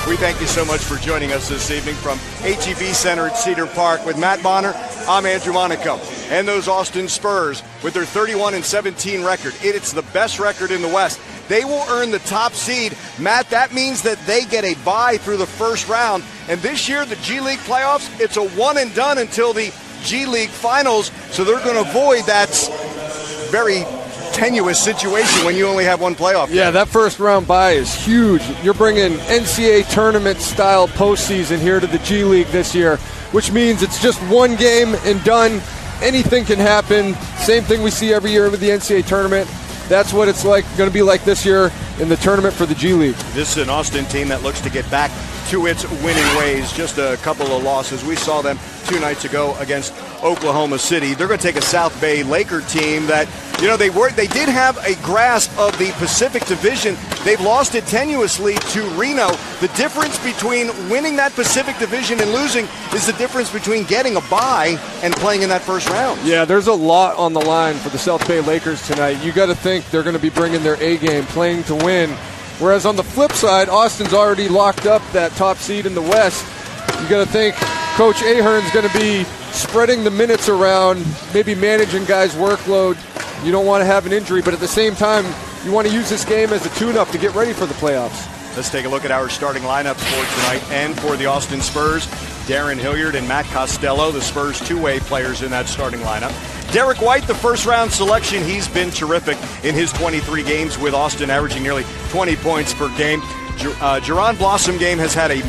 We thank you so much for joining us this evening from HEB Center at Cedar Park. With Matt Bonner, I'm Andrew Monaco. And those Austin Spurs, with their 31-17 record, it's the best record in the West. They will earn the top seed. Matt, that means that they get a bye through the first round. And this year, the G League playoffs, it's a one and done until the G League finals. So they're going to avoid that very tenuous situation when you only have one playoff game. Yeah, that first round bye is huge. You're bringing NCAA tournament style postseason here to the G League this year, which means it's just one game and done. Anything can happen. Same thing we see every year with the NCAA tournament. That's what it's like, going to be like this year in the tournament for the G League. This is an Austin team that looks to get back to its winning ways. Just a couple of losses. We saw them 2 nights ago against Oklahoma City. They're going to take a South Bay Laker team that, you know, they did have a grasp of the Pacific Division. They've lost it tenuously to Reno. The difference between winning that Pacific Division and losing is the difference between getting a bye and playing in that first round. Yeah, there's a lot on the line for the South Bay Lakers tonight. You got to think they're going to be bringing their A game, playing to win. Whereas on the flip side, Austin's already locked up that top seed in the West. You got to think Coach Ahern's going to be spreading the minutes around, maybe managing guys' workload. You don't want to have an injury, but at the same time, you want to use this game as a tune-up to get ready for the playoffs. Let's take a look at our starting lineups for tonight and for the Austin Spurs. Darren Hilliard and Matt Costello, the Spurs' two-way players in that starting lineup. Derek White, the first-round selection, he's been terrific in his 23 games with Austin, averaging nearly 20 points per game. Jerron Blossomgame has had a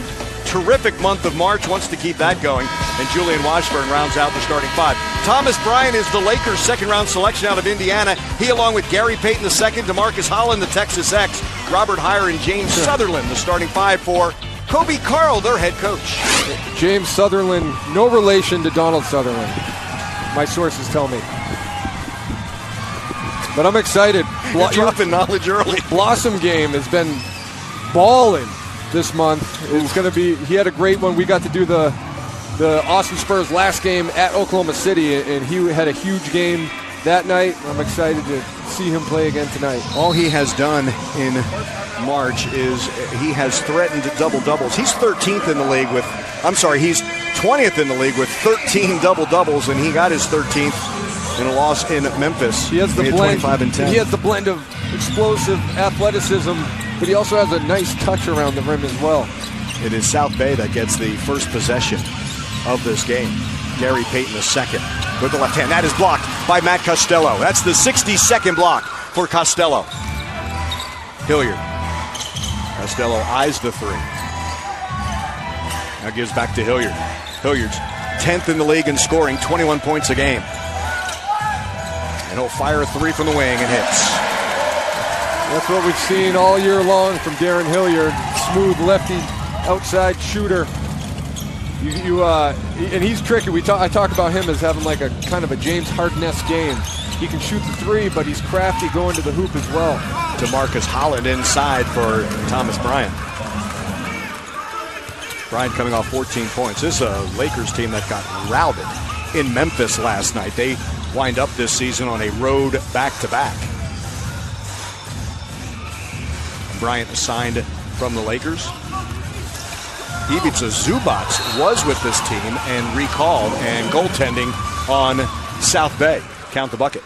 terrific month of March, wants to keep that going, and Julian Washburn rounds out the starting 5. Thomas Bryant is the Lakers' second-round selection out of Indiana. He, along with Gary Payton II, DeMarcus Holland, the Texas X, Robert Heyer, and James Sutherland, the starting 5 for Kobe Carl, their head coach. James Sutherland, no relation to Donald Sutherland, my sources tell me. But I'm excited. You're dropping knowledge early. Blossomgame has been balling this month. It's going to be. He had a great one. We got to do the Austin Spurs last game at Oklahoma City, and he had a huge game that night. I'm excited to see him play again tonight. All he has done in March is he has threatened double-doubles. He's 13th in the league with, he's 20th in the league with 13 double-doubles, and he got his 13th in a loss in Memphis. He has the blend. 25 and 10. He has the blend of explosive athleticism, but he also has a nice touch around the rim as well. It is South Bay that gets the first possession of this game. Gary Payton II with the left hand. That is blocked by Matt Costello. That's the 62nd block for Costello. Hilliard. Costello eyes the three. Now gives back to Hilliard. Hilliard's 10th in the league in scoring, 21 points a game. And he'll fire a three from the wing and hits. That's what we've seen all year long from Darren Hilliard. Smooth lefty outside shooter. And he's tricky. I talk about him as having like a kind of a James Harden-esque game. He can shoot the three, but he's crafty going to the hoop as well. DeMarcus Holland inside for Thomas Bryant. Bryant coming off 14 points. This is a Lakers team that got routed in Memphis last night. They wind up this season on a road back-to-back. Bryant signed from the Lakers. Ivica Zubac was with this team and recalled, and goaltending on South Bay. Count the bucket.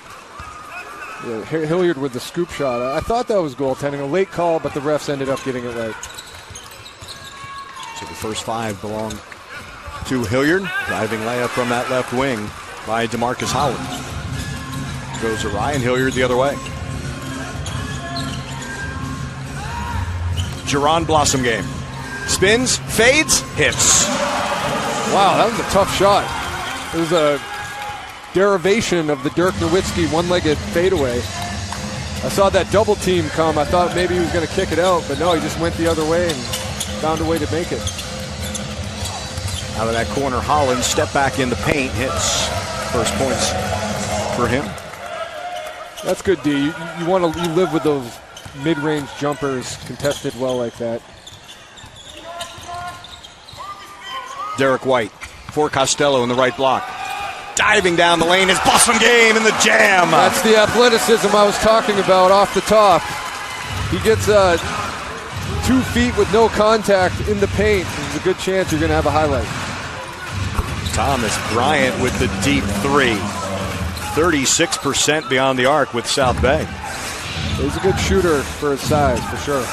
Yeah, Hilliard with the scoop shot. I thought that was goaltending. A late call, but the refs ended up getting it right. So the first 5 belong to Hilliard. Driving layup from that left wing by DeMarcus Holland. Goes to Ryan Hilliard the other way. Jerron Blossomgame. Spins, fades, hits. Wow, that was a tough shot. It was a derivation of the Dirk Nowitzki one-legged fadeaway. I saw that double team come. I thought maybe he was going to kick it out, but no, he just went the other way and found a way to make it. Out of that corner, Holland, step back in the paint, hits. First points for him. That's good, D. You live with those mid-range jumpers contested well like that. Derek White for Costello in the right block. Diving down the lane is Blossomgame in the jam. That's the athleticism I was talking about off the top. He gets 2 feet with no contact in the paint, there's a good chance you're going to have a highlight. Thomas Bryant with the deep three. 36% beyond the arc with South Bay. He's a good shooter for his size, for sure.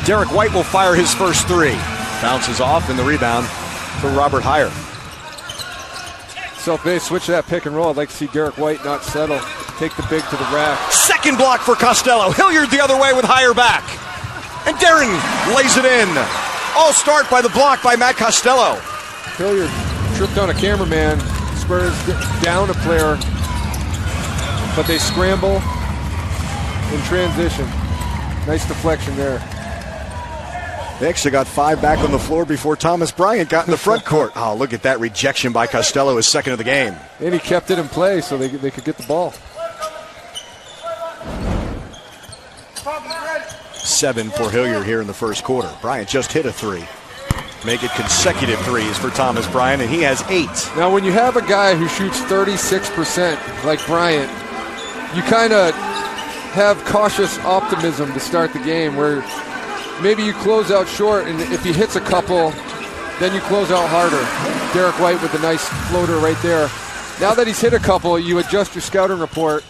Derek White will fire his first three. Bounces off, and the rebound for Robert Heyer. South Bay switch that pick and roll. I'd like to see Derek White not settle. Take the big to the rack. Second block for Costello. Hilliard the other way with Heyer back. And Darren lays it in. All start by the block by Matt Costello. Hilliard tripped on a cameraman. Spurs down a player, but they scramble in transition. Nice deflection there. They actually got 5 back on the floor before Thomas Bryant got in the front court. Oh, look at that rejection by Costello, his second of the game. And he kept it in play so they could get the ball. 7 for Hilliard here in the first quarter. Bryant just hit a 3. Make it consecutive threes for Thomas Bryant, and he has 8. Now, when you have a guy who shoots 36% like Bryant, you kind of have cautious optimism to start the game where maybe you close out short, and if he hits a couple, then you close out harder. Derek White with a nice floater right there. Now that he's hit a couple, you adjust your scouting report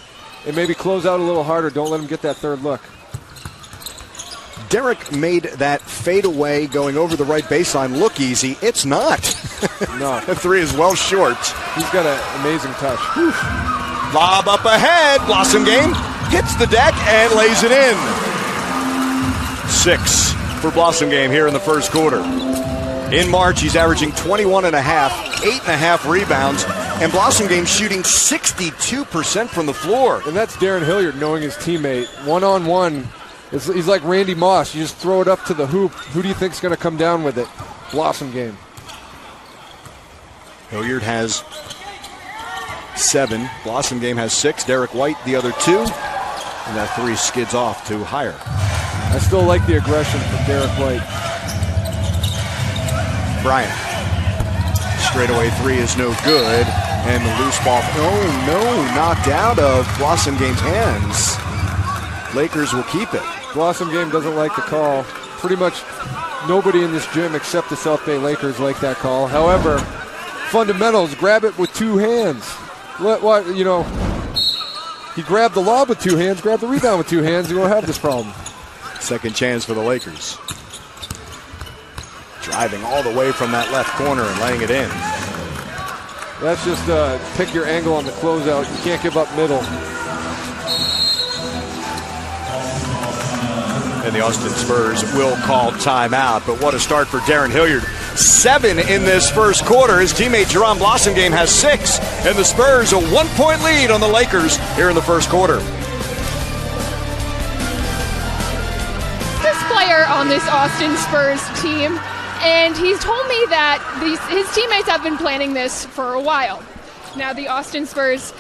and maybe close out a little harder. Don't let him get that third look. Derek made that fadeaway going over the right baseline look easy. It's not. No. The 3 is well short. He's got an amazing touch. Whew. Lob up ahead. Blossom Game hits the deck and lays it in. 6 for Blossom Game here in the first quarter. In March, he's averaging 21.5, 8.5 rebounds, and Blossom Game shooting 62% from the floor. And that's Darren Hilliard knowing his teammate. One-on-one, he's like Randy Moss. You just throw it up to the hoop. Who do you think's going to come down with it? Blossom Game. Hilliard has 7. Blossom Game has 6. Derek White the other 2. And that 3 skids off to Heyer. I still like the aggression from Derek White. Bryant. Straightaway 3 is no good. And the loose ball, oh no, knocked out of Blossom Game's hands. Lakers will keep it. Blossom Game doesn't like the call. Pretty much nobody in this gym except the South Bay Lakers like that call. However, fundamentals, grab it with 2 hands. He grabbed the lob with 2 hands, grabbed the rebound with 2 hands, you won't have this problem. Second chance for the Lakers. Driving all the way from that left corner and laying it in. That's just pick your angle on the closeout. You can't give up middle. And the Austin Spurs will call timeout. But what a start for Darren Hilliard. 7 in this first quarter. His teammate Jerome Blossom Game has 6. And the Spurs a 1-point lead on the Lakers here in the first quarter. This player on this Austin Spurs team, and he's told me that his teammates have been planning this for a while. Now the Austin Spurs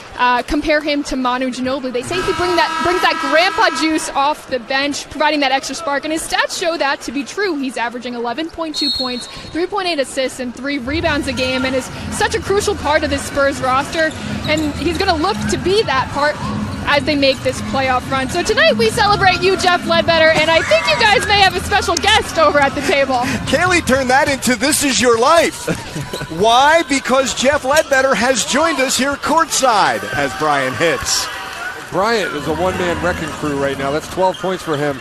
compare him to Manu Ginobili. They say he brings that grandpa juice off the bench, providing that extra spark, and his stats show that to be true. He's averaging 11.2 points, 3.8 assists, and 3 rebounds a game, and is such a crucial part of this Spurs roster, and he's going to look to be that part as they make this playoff run. So tonight we celebrate you, Jeff Ledbetter, and I think you guys may have a special guest over at the table. Kaylee turned that into This Is Your Life. Why? Because Jeff Ledbetter has joined us here courtside as Bryant hits. Bryant is a one-man wrecking crew right now. That's 12 points for him.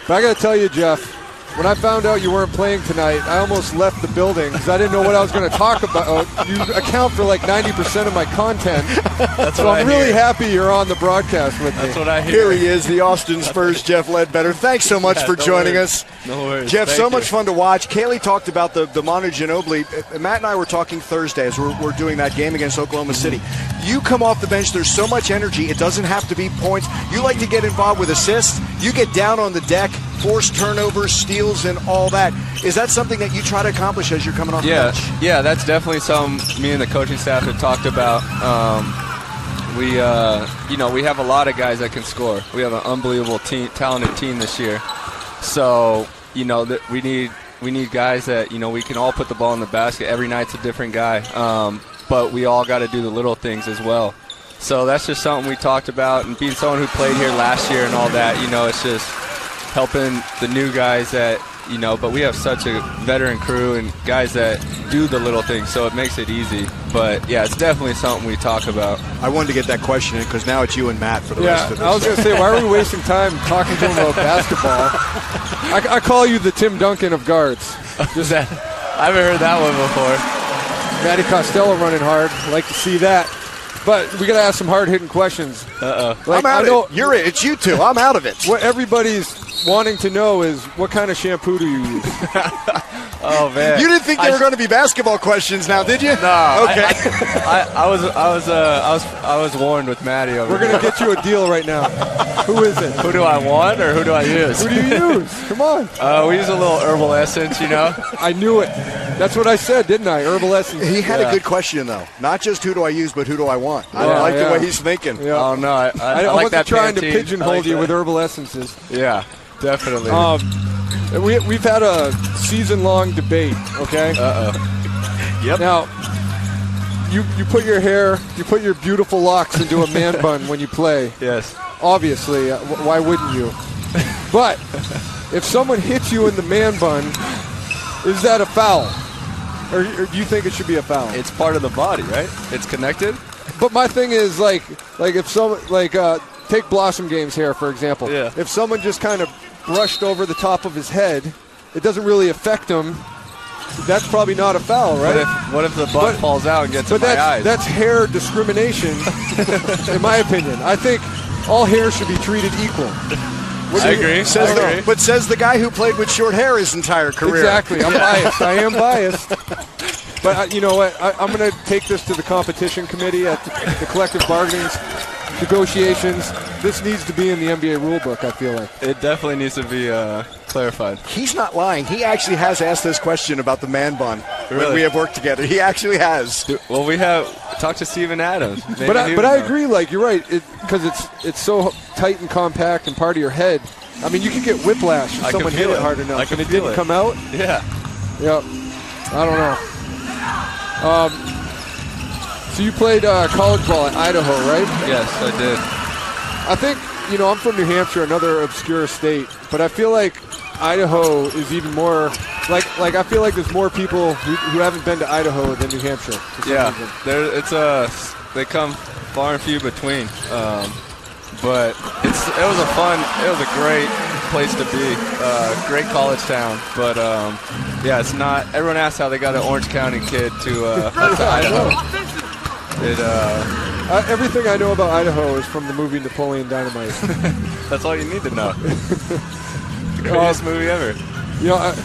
But I got to tell you, Jeff, when I found out you weren't playing tonight, I almost left the building because I didn't know what I was going to talk about. You account for like 90% of my content. So I'm really happy you're on the broadcast with me. That's what I hear. Here he is, the Austin Spurs, Jeff Ledbetter. Thanks so much for joining us. No worries. Jeff, Thank so you. much fun to watch. Kaylee talked about the Manu Ginobili. Matt and I were talking Thursday as we're doing that game against Oklahoma City. You come off the bench, there's so much energy. It doesn't have to be points. You like to get involved with assists. You get down on the deck, force turnovers, steals, and all that. Is that something that you try to accomplish as you're coming off the bench? Yeah, that's definitely something me and the coaching staff have talked about. We have a lot of guys that can score. We have an unbelievable team, talented team this year. So, we need guys that, we can all put the ball in the basket. Every night's a different guy. but we all got to do the little things as well. So that's just something we talked about, and being someone who played here last year and all that, it's just helping the new guys that, but we have such a veteran crew and guys that do the little things, so it makes it easy. But, yeah, it's definitely something we talk about. I wanted to get that question in because now it's you and Matt for the rest of this. I was going to say, why are we wasting time talking to him about basketball? I call you the Tim Duncan of guards. I haven't heard that one before. Matty Costello running hard. Like to see that. But we got to ask some hard-hitting questions. I'm out of it. It's you two. I'm out of it. What everybody's wanting to know is, what kind of shampoo do you use? Oh man! You didn't think there were going to be basketball questions now, did you? No. Okay. I was warned with Maddie over. We're going to get you a deal right now. Who is it? Who do I want or who do I use? Who do you use? Come on. We use a little herbal essence, I knew it. That's what I said, didn't I? Herbal essence. He had a good question though. Not just who do I use, but who do I want. I like the way he's thinking. Yeah. Oh no, I like wasn't that trying Pantene. to pigeonhole you with herbal essences. Yeah, definitely. We've had a season-long debate, okay? Yep. Now, you put your beautiful locks into a man bun when you play. Yes. Obviously, why wouldn't you? But if someone hits you in the man bun, is that a foul? Or do you think it should be a foul? It's part of the body, right? It's connected. But my thing is, like if someone, take Blossom Game's hair, for example. Yeah. If someone just kind of brushed over the top of his head, it doesn't really affect him. That's probably not a foul, right? What if the butt falls out and gets in my eyes? That's hair discrimination, in my opinion. I think all hair should be treated equal. I agree. But says the guy who played with short hair his entire career. Exactly. I'm biased. I am biased. But you know what? I'm going to take this to the competition committee at the collective bargaining negotiations. This needs to be in the NBA rulebook, I feel like. It definitely needs to be clarified. He's not lying. He actually has asked this question about the man bun when we have worked together. He actually has. Well, we have talked to Steven Adams. But I agree, you're right, because it's so tight and compact and part of your head. I mean, you could get whiplash if someone hit it hard enough and it didn't come out. Yeah. Yep. I don't know. So you played college ball at Idaho, right? Yes, I did. I think, I'm from New Hampshire, another obscure state, but I feel like Idaho is even more, I feel like there's more people who haven't been to Idaho than New Hampshire. Yeah, they come far and few between. But it was a great place to be, great college town. But it's not. Everyone asks how they got an Orange County kid to Idaho. Everything I know about Idaho is from the movie Napoleon Dynamite. That's all you need to know. The greatest movie ever.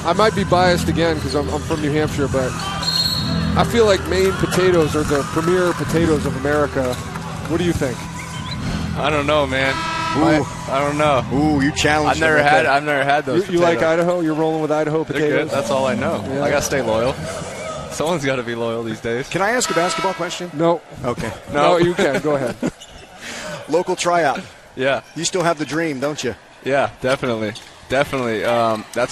I might be biased again because I'm from New Hampshire, but I feel like Maine potatoes are the premier potatoes of America. What do you think? I don't know, man. I don't know. Ooh, you challenged. I've never had those. You like Idaho? You're rolling with Idaho potatoes. They're good. That's all I know. Yeah. I gotta stay loyal. Someone's got to be loyal these days. Can I ask a basketball question? No. Okay. No, you can. Go ahead. Local tryout. Yeah. You still have the dream, don't you? Yeah, definitely. That's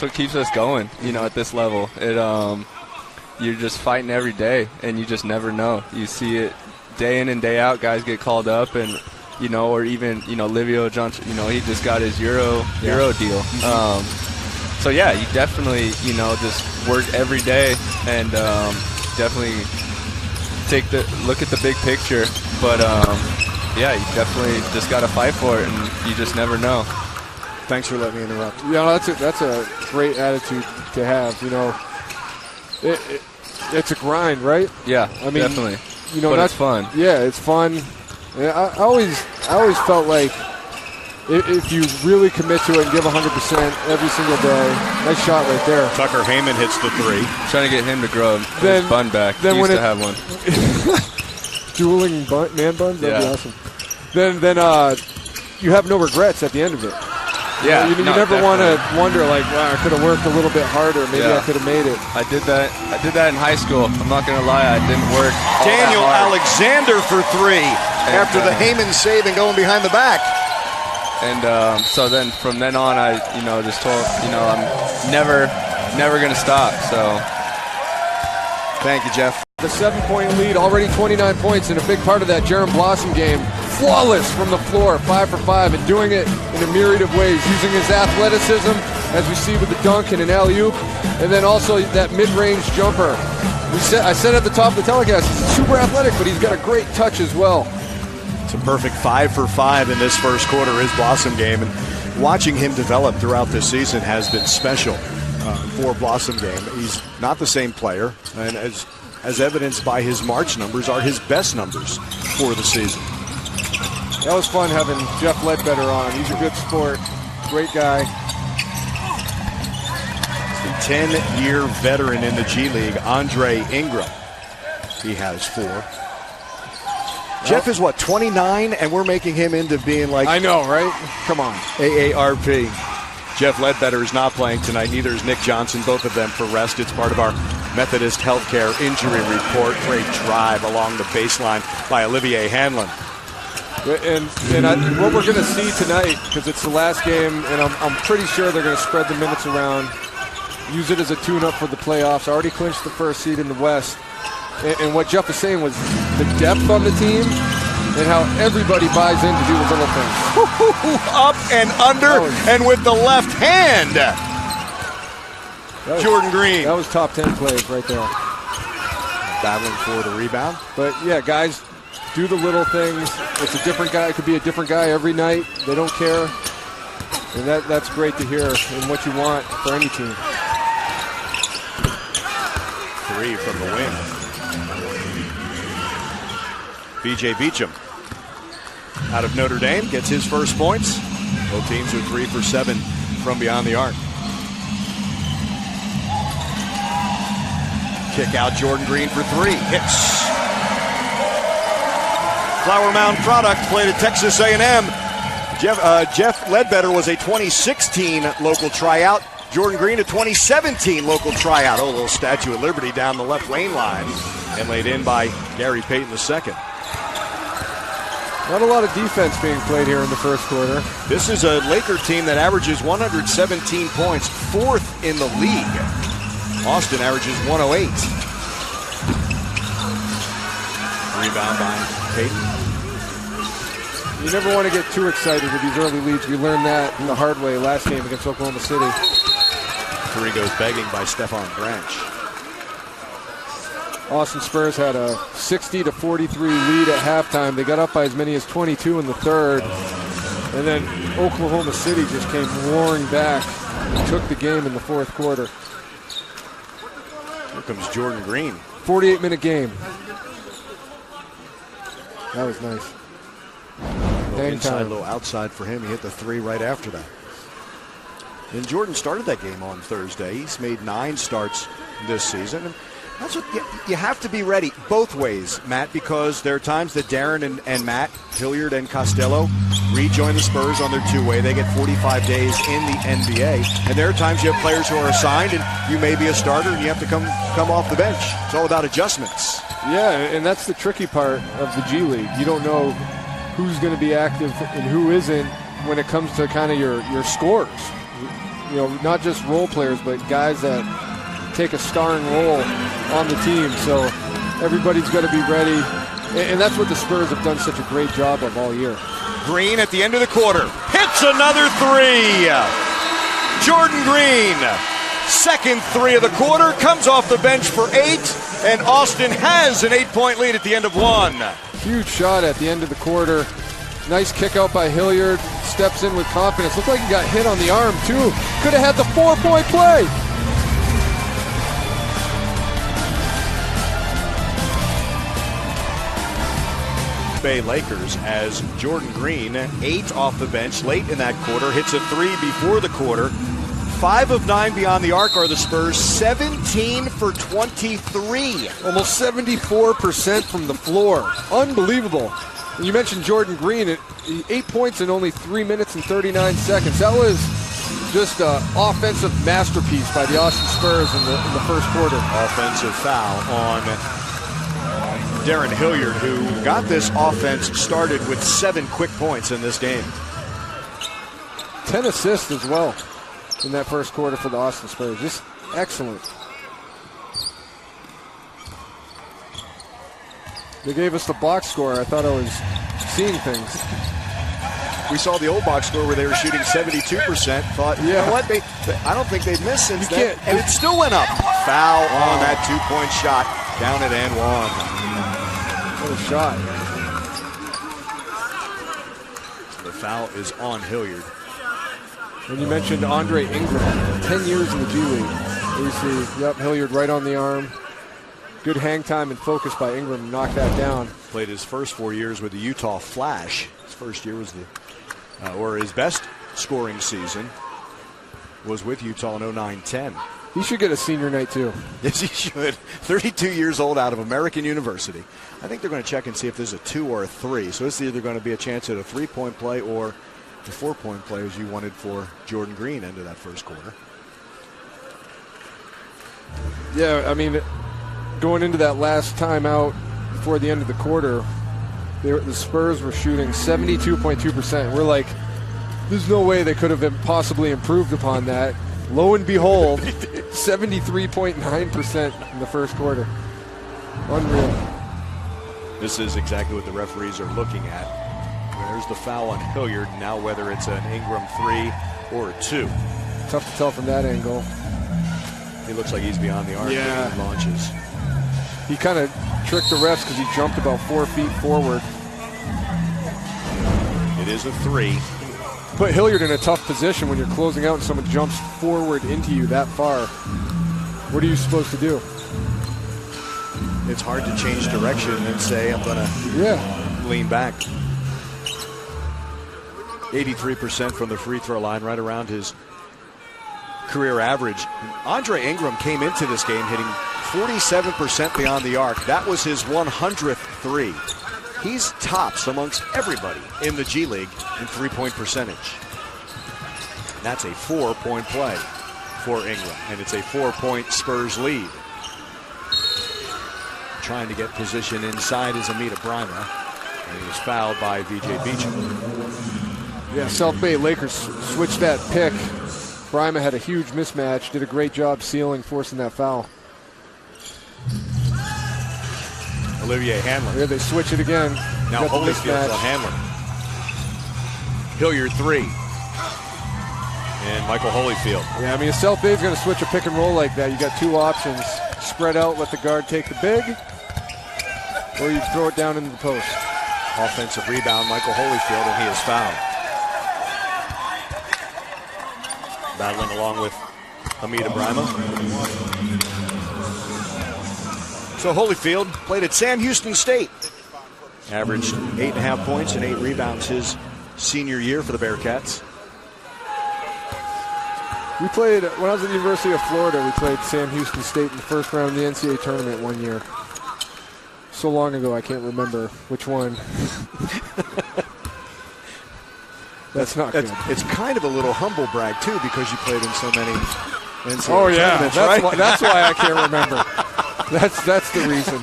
what keeps us going. At this level, you're just fighting every day, and you just never know. You see it day in and day out. Guys get called up, and or even Livio Johnson. He just got his Euro deal. So yeah, you definitely just work every day and definitely look at the big picture. But you definitely just got to fight for it, and you just never know. Thanks for letting me interrupt. That's a great attitude to have. It's a grind, right? Yeah, I mean, definitely. But it's fun. Yeah, it's fun. Yeah, I always felt like if you really commit to it and give 100% every single day, nice shot right there. Tucker Haymond hits the three. Trying to get him to grow his bun back. He used to have one. Dueling man buns? That'd be awesome. Then you have no regrets at the end of it. Yeah. You never want to wonder, wow, I could have worked a little bit harder. Maybe I could have made it. I did that in high school. I'm not going to lie. I didn't work all Daniel that hard. Alexander for three after the Haymond save and going behind the back. And so then from then on, I just told I'm never going to stop. So thank you, Jeff. The 7-point lead, already 29 points, and a big part of that Jaron Blossom game. Flawless from the floor, 5 for 5, and doing it in a myriad of ways, using his athleticism, as we see with the dunk and an alley-oop, and then also that mid-range jumper. I said at the top of the telecast, he's super athletic, but he's got a great touch as well. It's a perfect 5 for 5 in this first quarter, his Blossom game, and watching him develop throughout this season has been special for Blossom game. He's not the same player, and as evidenced by his March numbers, are his best numbers for the season. That was fun having Jeff Ledbetter on. He's a good sport, great guy. The 10-year veteran in the G League, Andre Ingram. He has 4. Jeff is what, 29, and we're making him into being like, I know, right? Come on. AARP. Jeff Ledbetter is not playing tonight. Neither is Nick Johnson, both of them for rest. It's part of our Methodist Healthcare injury report. Great drive along the baseline by Olivier Hanlon. And what we're going to see tonight, because it's the last game, and I'm pretty sure they're going to spread the minutes around, use it as a tune-up for the playoffs. Already clinched the first seed in the West. And what Jeff was saying was the depth on the team and how everybody buys in to do the little things. Up and under, and with the left hand. Jordan Green. That was top 10 plays right there. Battling for the rebound. But, yeah, guys, do the little things. It's a different guy. It could be a different guy every night. They don't care. And that's great to hear and what you want for any team. 3 from the wing. B.J. Beecham out of Notre Dame gets his first points. Both teams are 3 for 7 from beyond the arc. Kick out Jordan Green for 3. Hits. Flower Mound product played at Texas A&M. Jeff Ledbetter was a 2016 local tryout. Jordan Green, a 2017 local tryout. Oh, a little Statue of Liberty down the left lane line. And laid in by Gary Payton II. Not a lot of defense being played here in the first quarter. This is a Laker team that averages 117 points, 4th in the league. Austin averages 108. Rebound by Payton. You never want to get too excited with these early leads. We learned that the hard way last game against Oklahoma City. 3 goes begging by Stephon Branch. Austin Spurs had a 60-43 lead at halftime. They got up by as many as 22 in the third. And then Oklahoma City just came roaring back and took the game in the fourth quarter. Here comes Jordan Green. 48-minute game. That was nice. A little inside, a little outside for him. He hit the 3 right after that. And Jordan started that game on Thursday. He's made 9 starts this season. And that's what you have to be ready both ways, Matt, because there are times that Darren and Matt, Hilliard and Costello rejoin the Spurs on their two-way. They get 45 days in the NBA. And there are times you have players who are assigned and you may be a starter and you have to come off the bench. It's all about adjustments. Yeah, and that's the tricky part of the G League. You don't know who's going to be active and who isn't when it comes to kind of your scorers. You know, not just role players, but guys that take a starring role on the team. So everybody's got to be ready. And that's what the Spurs have done such a great job of all year. Green at the end of the quarter hits another 3. Jordan Green, second 3 of the quarter, comes off the bench for 8. And Austin has an 8-point lead at the end of 1. Huge shot at the end of the quarter. Nice kick out by Hilliard. Steps in with confidence. Looked like he got hit on the arm, too. Could have had the 4-point play. Bay Lakers as Jordan Green, 8 off the bench late in that quarter, hits a 3 before the quarter. 5 of 9 beyond the arc are the Spurs, 17 for 23. Almost 74% from the floor. Unbelievable. And you mentioned Jordan Green, 8 points in only 3 minutes and 39 seconds. That was just an offensive masterpiece by the Austin Spurs in the first quarter. Offensive foul on Darren Hilliard, who got this offense started with 7 quick points in this game. 10 assists as well in that first quarter for the Austin Spurs. Just excellent. They gave us the box score. I thought I was seeing things. We saw the old box score where they were shooting 72%. Thought, you know what? I don't think they've missed since then. And it still went up. Foul on that 2-point shot down at and one. What a shot. The foul is on Hilliard. And you mentioned Andre Ingram, 10 years in the G League. You see, Hilliard right on the arm. Good hang time and focus by Ingram to knock that down. Played his first 4 years with the Utah Flash. His first year was his best scoring season was with Utah in 09-10. He should get a senior night too. Yes, he should. 32 years old, out of American University. I think they're going to check and see if there's a 2 or a 3. So it's either going to be a chance at a 3-point play or the 4-point play as you wanted for Jordan Green into that first quarter. Yeah, I mean, going into that last timeout before the end of the quarter, the Spurs were shooting 72.2%. We're like, there's no way they could have possibly improved upon that. Lo and behold, 73.9% in the first quarter. Unreal. This is exactly what the referees are looking at. There's the foul on Hilliard. Now whether it's an Ingram 3 or a 2. Tough to tell from that angle. He looks like he's beyond the arc. Yeah. He launches. He kind of tricked the refs because he jumped about 4 feet forward. It is a 3. Put Hilliard in a tough position when you're closing out and someone jumps forward into you that far. What are you supposed to do? It's hard to change direction and say, I'm going to lean back. 83% from the free throw line, right around his career average. Andre Ingram came into this game hitting 47% beyond the arc. That was his 100th 3. He's tops amongst everybody in the G League in 3-point percentage. And that's a 4-point play for Ingram, and it's a 4-point Spurs lead. Trying to get position inside is Amita Brima, and he was fouled by V.J. Beacham. Yeah, South Bay Lakers switched that pick. Brima had a huge mismatch, did a great job sealing, forcing that foul. Olivier Hanlon. Yeah, they switch it again. Now Holyfield's on Hanlon. Hilliard 3. And Michael Holyfield. Yeah, I mean, if South Bay's going to switch a pick and roll like that, you got 2 options. Spread out, let the guard take the big, or you throw it down into the post. Offensive rebound, Michael Holyfield, and he is fouled. Battling along with Amita Brima. So Holyfield played at Sam Houston State. Averaged 8.5 points and 8 rebounds his senior year for the Bearcats. We played, when I was at the University of Florida, we played Sam Houston State in the first round of the NCAA tournament one year. So long ago, I can't remember which one. That's not good. It's kind of a little humble brag, too, because you played in so many NCAA oh, yeah. tournaments, That's, right? that's why I can't remember. That's the reason.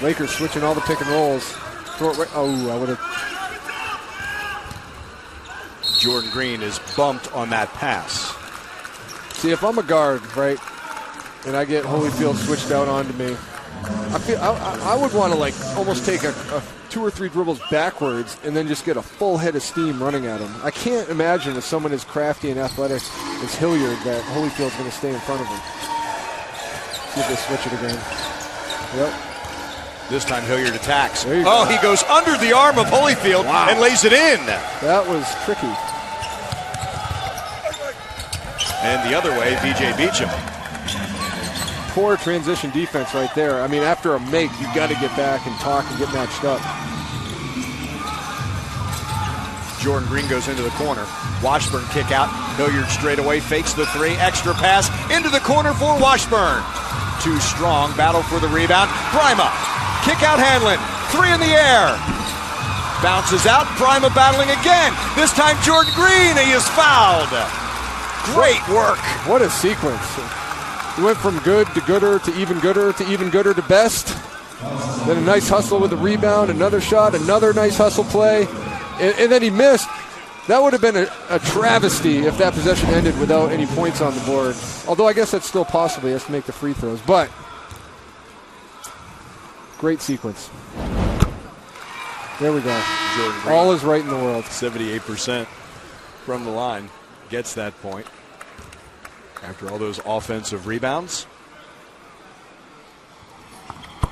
Lakers switching all the pick and rolls. Throw it right. Oh, I would have. Jordan Green is bumped on that pass. See, if I'm a guard, right, and I get Holyfield switched out onto me, I would want to, like, almost take a 2 or 3 dribbles backwards and then just get a full head of steam running at him. I can't imagine with someone as crafty and athletic as Hilliard that Holyfield's going to stay in front of him. See if they switch it again. Yep. This time Hilliard attacks. There you go. He goes under the arm of Holyfield and lays it in. That was tricky. And the other way, V.J. Beacham. Poor transition defense right there. I mean, after a make, you've got to get back and talk and get matched up. Jordan Green goes into the corner. Washburn kick out. Hilliard straight away, fakes the 3. Extra pass into the corner for Washburn. Too strong. Battle for the rebound. Brima. Kick out Hanlon. 3 in the air. Bounces out. Brima battling again. This time Jordan Green. He is fouled. Great work. What a sequence. He went from good to gooder to even gooder to even gooder to best. Then a nice hustle with the rebound, another shot, another nice hustle play. And then he missed. That would have been a travesty if that possession ended without any points on the board. Although I guess that's still possible. He has to make the free throws. But great sequence. There we go. Jordan Green, all is right in the world. 78% from the line, gets that point after all those offensive rebounds,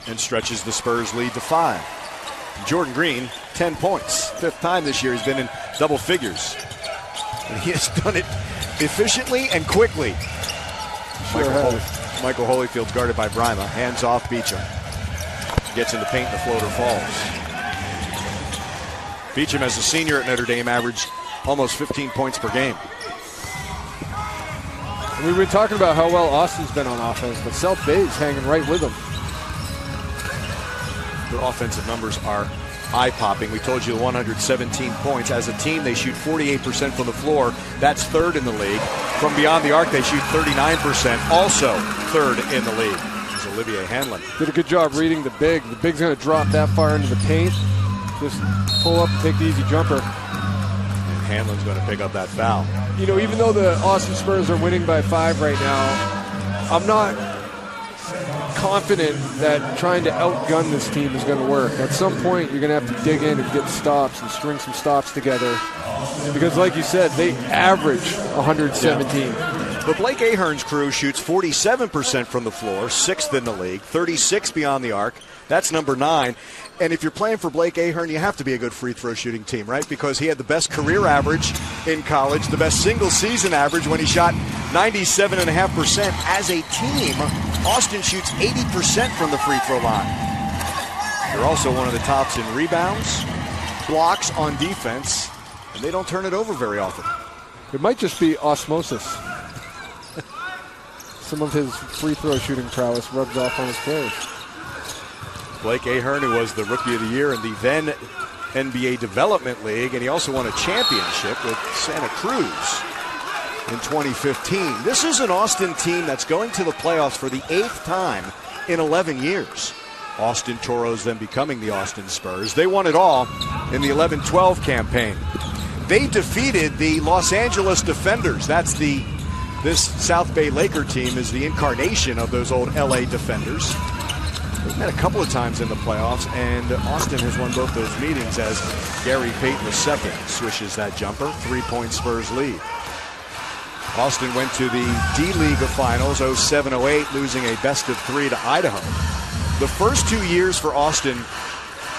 and stretches the Spurs lead to 5. Jordan Green, 10 points. 5th time this year he's been in double figures. And he has done it efficiently and quickly. Michael Holyfield's guarded by Brima. Hands off Beecham. Gets in the paint, the floater falls. Beecham, as a senior at Notre Dame, averaged almost 15 points per game. We were talking about how well Austin's been on offense, but South Bay's hanging right with them. Their offensive numbers are eye-popping. We told you the 117 points. As a team, they shoot 48% from the floor. That's 3rd in the league. From beyond the arc, they shoot 39%, also 3rd in the league. This is Olivier Hanlon. Did a good job reading the big. The big's going to drop that far into the paint. Just pull up and take the easy jumper. And Hanlon's going to pick up that foul. You know, even though the Austin Spurs are winning by 5 right now, I'm not confident that trying to outgun this team is going to work. At some point, you're going to have to dig in and get stops and string some stops together. Because like you said, they average 117. Yeah. But Blake Ahern's crew shoots 47% from the floor, 6th in the league, 36 beyond the arc. That's number 9. And if you're playing for Blake Ahern, you have to be a good free throw shooting team, right? Because he had the best career average in college, the best single season average when he shot 97.5%. As a team, Austin shoots 80% from the free throw line. They're also one of the tops in rebounds, blocks on defense, and they don't turn it over very often. It might just be osmosis. Some of his free throw shooting prowess rubs off on his players. Blake Ahern, who was the Rookie of the Year in the then NBA Development League, and he also won a championship with Santa Cruz in 2015. This is an Austin team that's going to the playoffs for the 8th time in 11 years. Austin Toros then becoming the Austin Spurs. They won it all in the 11-12 campaign. They defeated the Los Angeles Defenders. This South Bay Laker team is the incarnation of those old LA Defenders. They've met a couple of times in the playoffs, and Austin has won both those meetings as Gary Payton II swishes that jumper. 3-point Spurs lead. Austin went to the D-League Finals 07-08, losing a best-of-3 to Idaho. The first 2 years for Austin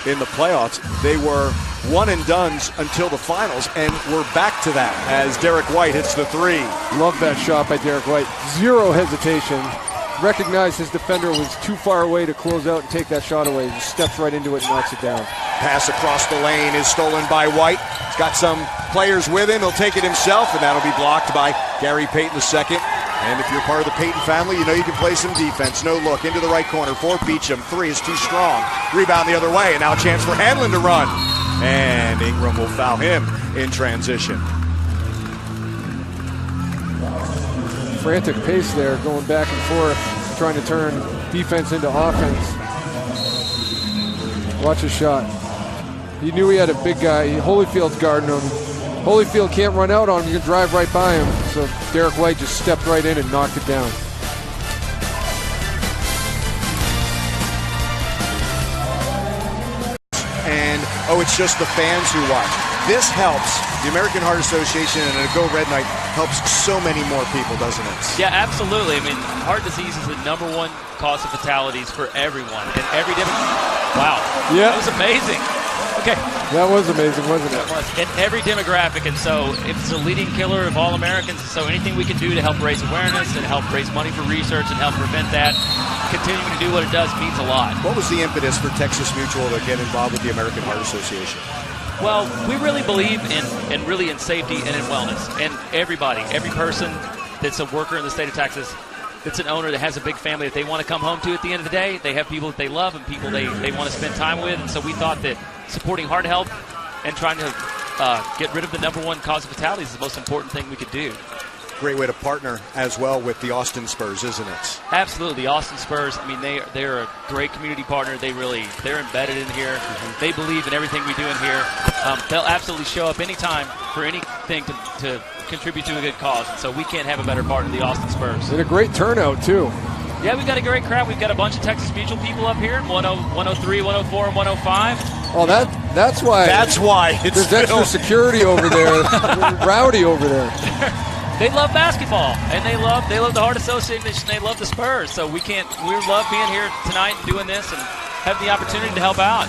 in the playoffs, they were one-and-dones until the finals, and we're back to that as Derek White hits the 3. Love that shot by Derek White. Zero hesitation. Recognized his defender was too far away to close out and take that shot away. He steps right into it and knocks it down. Pass across the lane is stolen by White. He's got some players with him. He'll take it himself, and that'll be blocked by Gary Payton II. And if you're part of the Payton family, you know you can play some defense. No look into the right corner for Beecham. 3 is too strong. Rebound the other way, and now a chance for Hanlon to run. And Ingram will foul him in transition. Frantic pace there, going back and forth, trying to turn defense into offense. Watch his shot. He knew he had a big guy. Holyfield's guarding him. Holyfield can't run out on him. You can drive right by him. So Derek White just stepped right in and knocked it down. And, it's just the fans who watch. This helps. The American Heart Association and a Go Red Night helps so many more people, doesn't it? Yeah, absolutely. I mean, heart disease is the #1 cause of fatalities for everyone. And every wow. Yeah. That was amazing. Okay. That was amazing, wasn't it? In every demographic, and so it's the leading killer of all Americans. So anything we can do to help raise awareness and help raise money for research and help prevent that, continuing to do what it does means a lot. What was the impetus for Texas Mutual to get involved with the American Heart Association? Well, we really believe in safety and in wellness. And everybody, every person that's a worker in the state of Texas, that's an owner that has a big family that they want to come home to at the end of the day, they have people that they love and people they want to spend time with. And so we thought that supporting heart health and trying to get rid of the #1 cause of fatalities is the most important thing we could do. Great way to partner as well with the Austin Spurs, isn't it? Absolutely. The Austin Spurs, I mean, they're a great community partner. They're embedded in here. Mm-hmm. They believe in everything we do in here. they'll absolutely show up anytime for anything to contribute to a good cause. And so we can't have a better partner than the Austin Spurs. And a great turnout, too. Yeah, we've got a great crowd. We've got a bunch of Texas Mutual people up here, 103, 104, and 105. Oh, that's why. That's why. It's there's extra security over there. Rowdy over there. They love basketball, and they love the Heart Association. They love the Spurs. So we love being here tonight and doing this and having the opportunity to help out.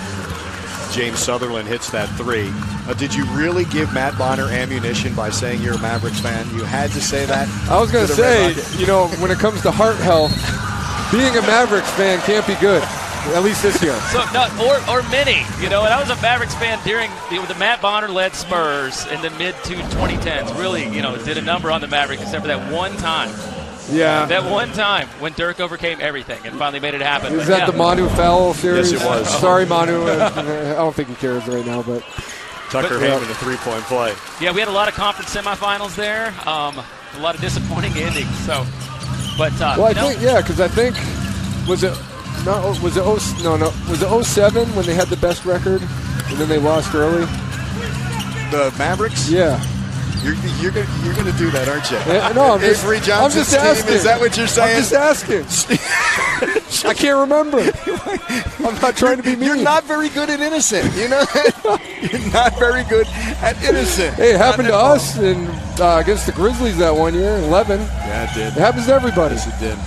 James Sutherland hits that three. Did you really give Matt Bonner ammunition by saying you're a Mavericks fan? You had to say that? I was going to say, when it comes to heart health, being a Mavericks fan can't be good, at least this year. So, or many, and I was a Mavericks fan during the Matt Bonner-led Spurs in the mid-2010s. Really, did a number on the Mavericks except for that one time. Yeah. That one time when Dirk overcame everything and finally made it happen. Is that the Manu foul series? Yes, it was. Sorry, Manu. I don't think he cares right now, but Tucker Haymond, a three-point play. Yeah, we had a lot of conference semifinals there. A lot of disappointing endings. So, but because I think was it 07 when they had the best record and then they lost early? The Mavericks? Yeah. You're gonna do that, aren't you? No, Avery Johnson's I'm just team. Is that what you're saying? I'm just asking. I can't remember. I'm not trying to be mean. You're not very good at innocent. You know that? You're not very good at innocent. Hey, it happened to us against the Grizzlies that one year, 11. Yeah, it did. It happens to everybody. Yes, it did.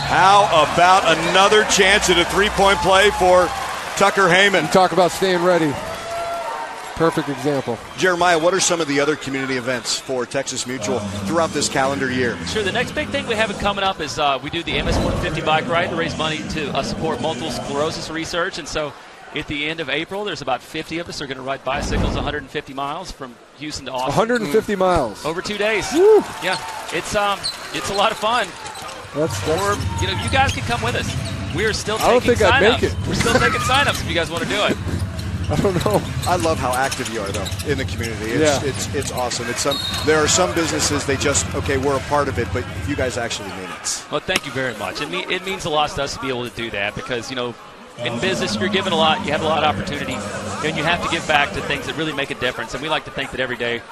How about another chance at a three-point play for Tucker Haymond? Talk about staying ready. Perfect example. Jeremiah, what are some of the other community events for Texas Mutual throughout this calendar year? Sure. The next big thing we have coming up is we do the MS-150 bike ride to raise money to support multiple sclerosis research. And so at the end of April, there's about 50 of us who are going to ride bicycles 150 miles from Houston to Austin. 150 miles. Over 2 days. Woo. Yeah. It's a lot of fun. Or, you guys can come with us. We're still taking I don't think sign-ups. I'd make it. We're still taking sign-ups if you guys want to do it. I don't know. I love how active you are, though, in the community. It's awesome. There are some businesses, we're a part of it, but you guys actually mean it. Well, thank you very much. It means a lot to us to be able to do that because, in business, you're given a lot. You have a lot of opportunity, and you have to give back to things that really make a difference. And we like to think that every day,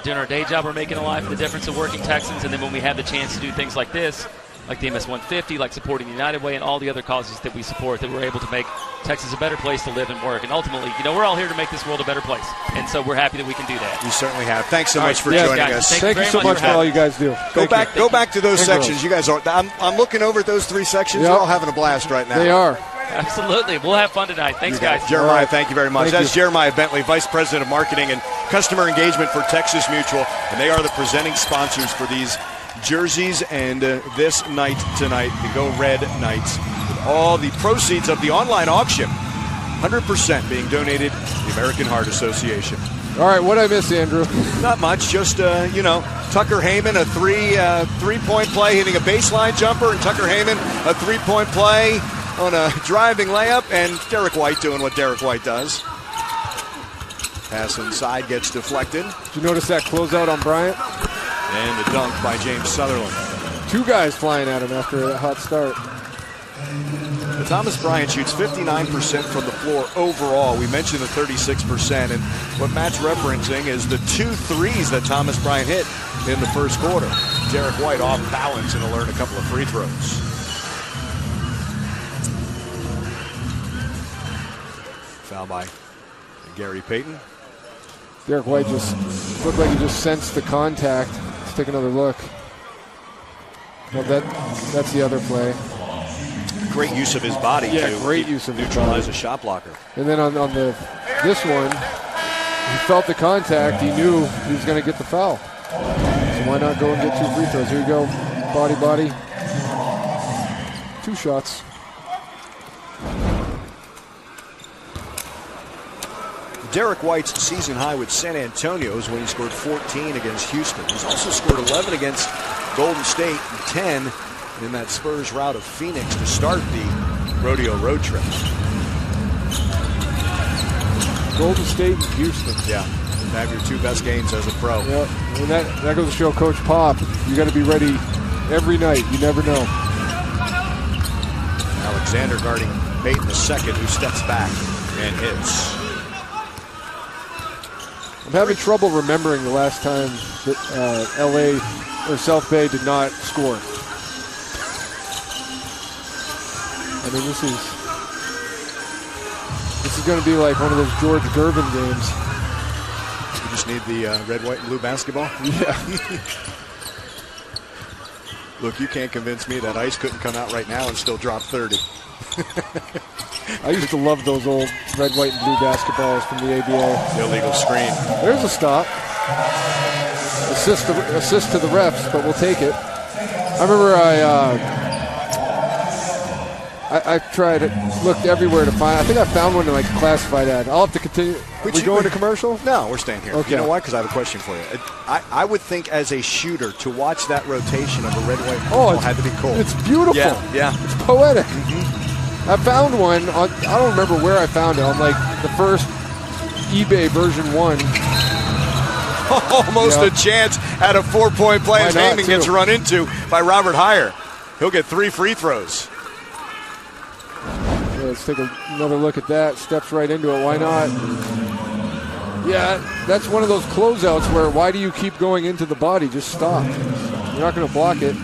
doing our day job, we're making a life of the difference of working Texans. And then when we have the chance to do things like this, like the MS-150, like supporting the United Way and all the other causes that we support, that we're able to make Texas a better place to live and work. And ultimately, we're all here to make this world a better place. And so we're happy that we can do that. You certainly have. Thanks so much for joining us. Thank you so much for all you guys do. Go back to those sections. You guys are. I'm looking over at those three sections. Yep. You're all having a blast right now. They are. Absolutely. We'll have fun tonight. Thanks, guys. Jeremiah, thank you very much. That's Jeremiah Bentley, Vice President of Marketing and Customer Engagement for Texas Mutual. And they are the presenting sponsors for these jerseys and this night tonight, the Go Red Knights. With all the proceeds of the online auction, 100% being donated to the American Heart Association. All right, what did I miss, Andrew? Not much, just, Tucker Haymond, a three-point play, hitting a baseline jumper, and Tucker Haymond, a three-point play on a driving layup, and Derek White doing what Derek White does. Pass inside gets deflected. Did you notice that closeout on Bryant? And the dunk by James Sutherland. Two guys flying at him after that hot start. Thomas Bryant shoots 59% from the floor overall. We mentioned the 36%, and what Matt's referencing is the 2 threes that Thomas Bryant hit in the first quarter. Derek White off balance and will earn a couple of free throws. Foul by Gary Payton. Derek White just looked like he just sensed the contact. Let's take another look. Well, that's the other play. Great use of his body to great use of neutralize a shot blocker. And then on this one, he felt the contact. He knew he was going to get the foul. So why not go and get 2 free throws? Here you go. Body. 2 shots. Derek White's season high with San Antonio is when he scored 14 against Houston. He's also scored 11 against Golden State and 10 in that Spurs rout of Phoenix to start the rodeo road trip. Golden State and Houston. Yeah, have your 2 best games as a pro. Yep, and that goes to show Coach Pop, you got to be ready every night. You never know. Alexander guarding Payton II, who steps back and hits. I'm having trouble remembering the last time that LA or South Bay did not score. I mean, this is going to be like one of those George Gervin games. You just need the red, white, and blue basketball? Yeah. Look, you can't convince me that ice couldn't come out right now and still drop 30. I used to love those old red, white, and blue basketballs from the ABA. Illegal screen. There's a stop. Assist to the refs, but we'll take it. I remember I tried it, looked everywhere to find. I think I found one in like a classified ad. I'll have to continue. We going to commercial? No, we're staying here. Okay. You know why? Because I have a question for you. I would think as a shooter to watch that rotation of a red, white, ball had to be cool. It's beautiful. Yeah. It's poetic. I found one. I don't remember where I found it. On like the first eBay version 1. Almost a chance at a 4-point play as Haymond gets run into by Robert Heyer. He'll get 3 free throws. Yeah, let's take another look at that. Steps right into it. Why not? Yeah, that's one of those closeouts where why do you keep going into the body? Just stop. You're not going to block it.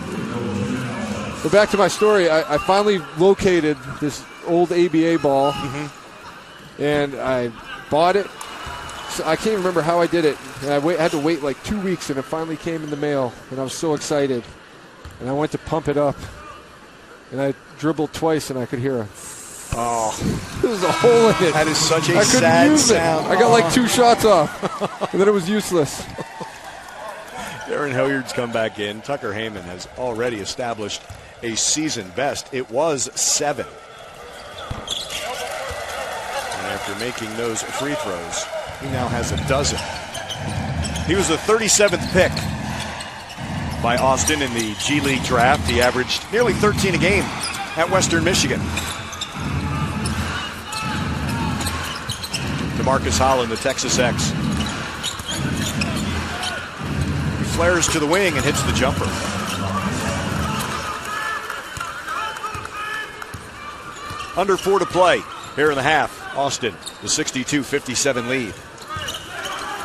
But back to my story, I finally located this old ABA ball, and I bought it. So I can't remember how I did it. And I had to wait like 2 weeks, and it finally came in the mail, and I was so excited. And I went to pump it up, and I dribbled twice, and I could hear there's a hole in it. That is such a I couldn't sad use sound. it. I got like 2 shots off, and then it was useless. Darren Hilliard's come back in. Tucker Haymond has already established a season best. It was 7. And after making those free throws, he now has a dozen. He was the 37th pick by Austin in the G League draft. He averaged nearly 13 a game at Western Michigan. DeMarcus Holland, the Texas X. He flares to the wing and hits the jumper. Under 4 to play here in the half. Austin, the 62-57 lead.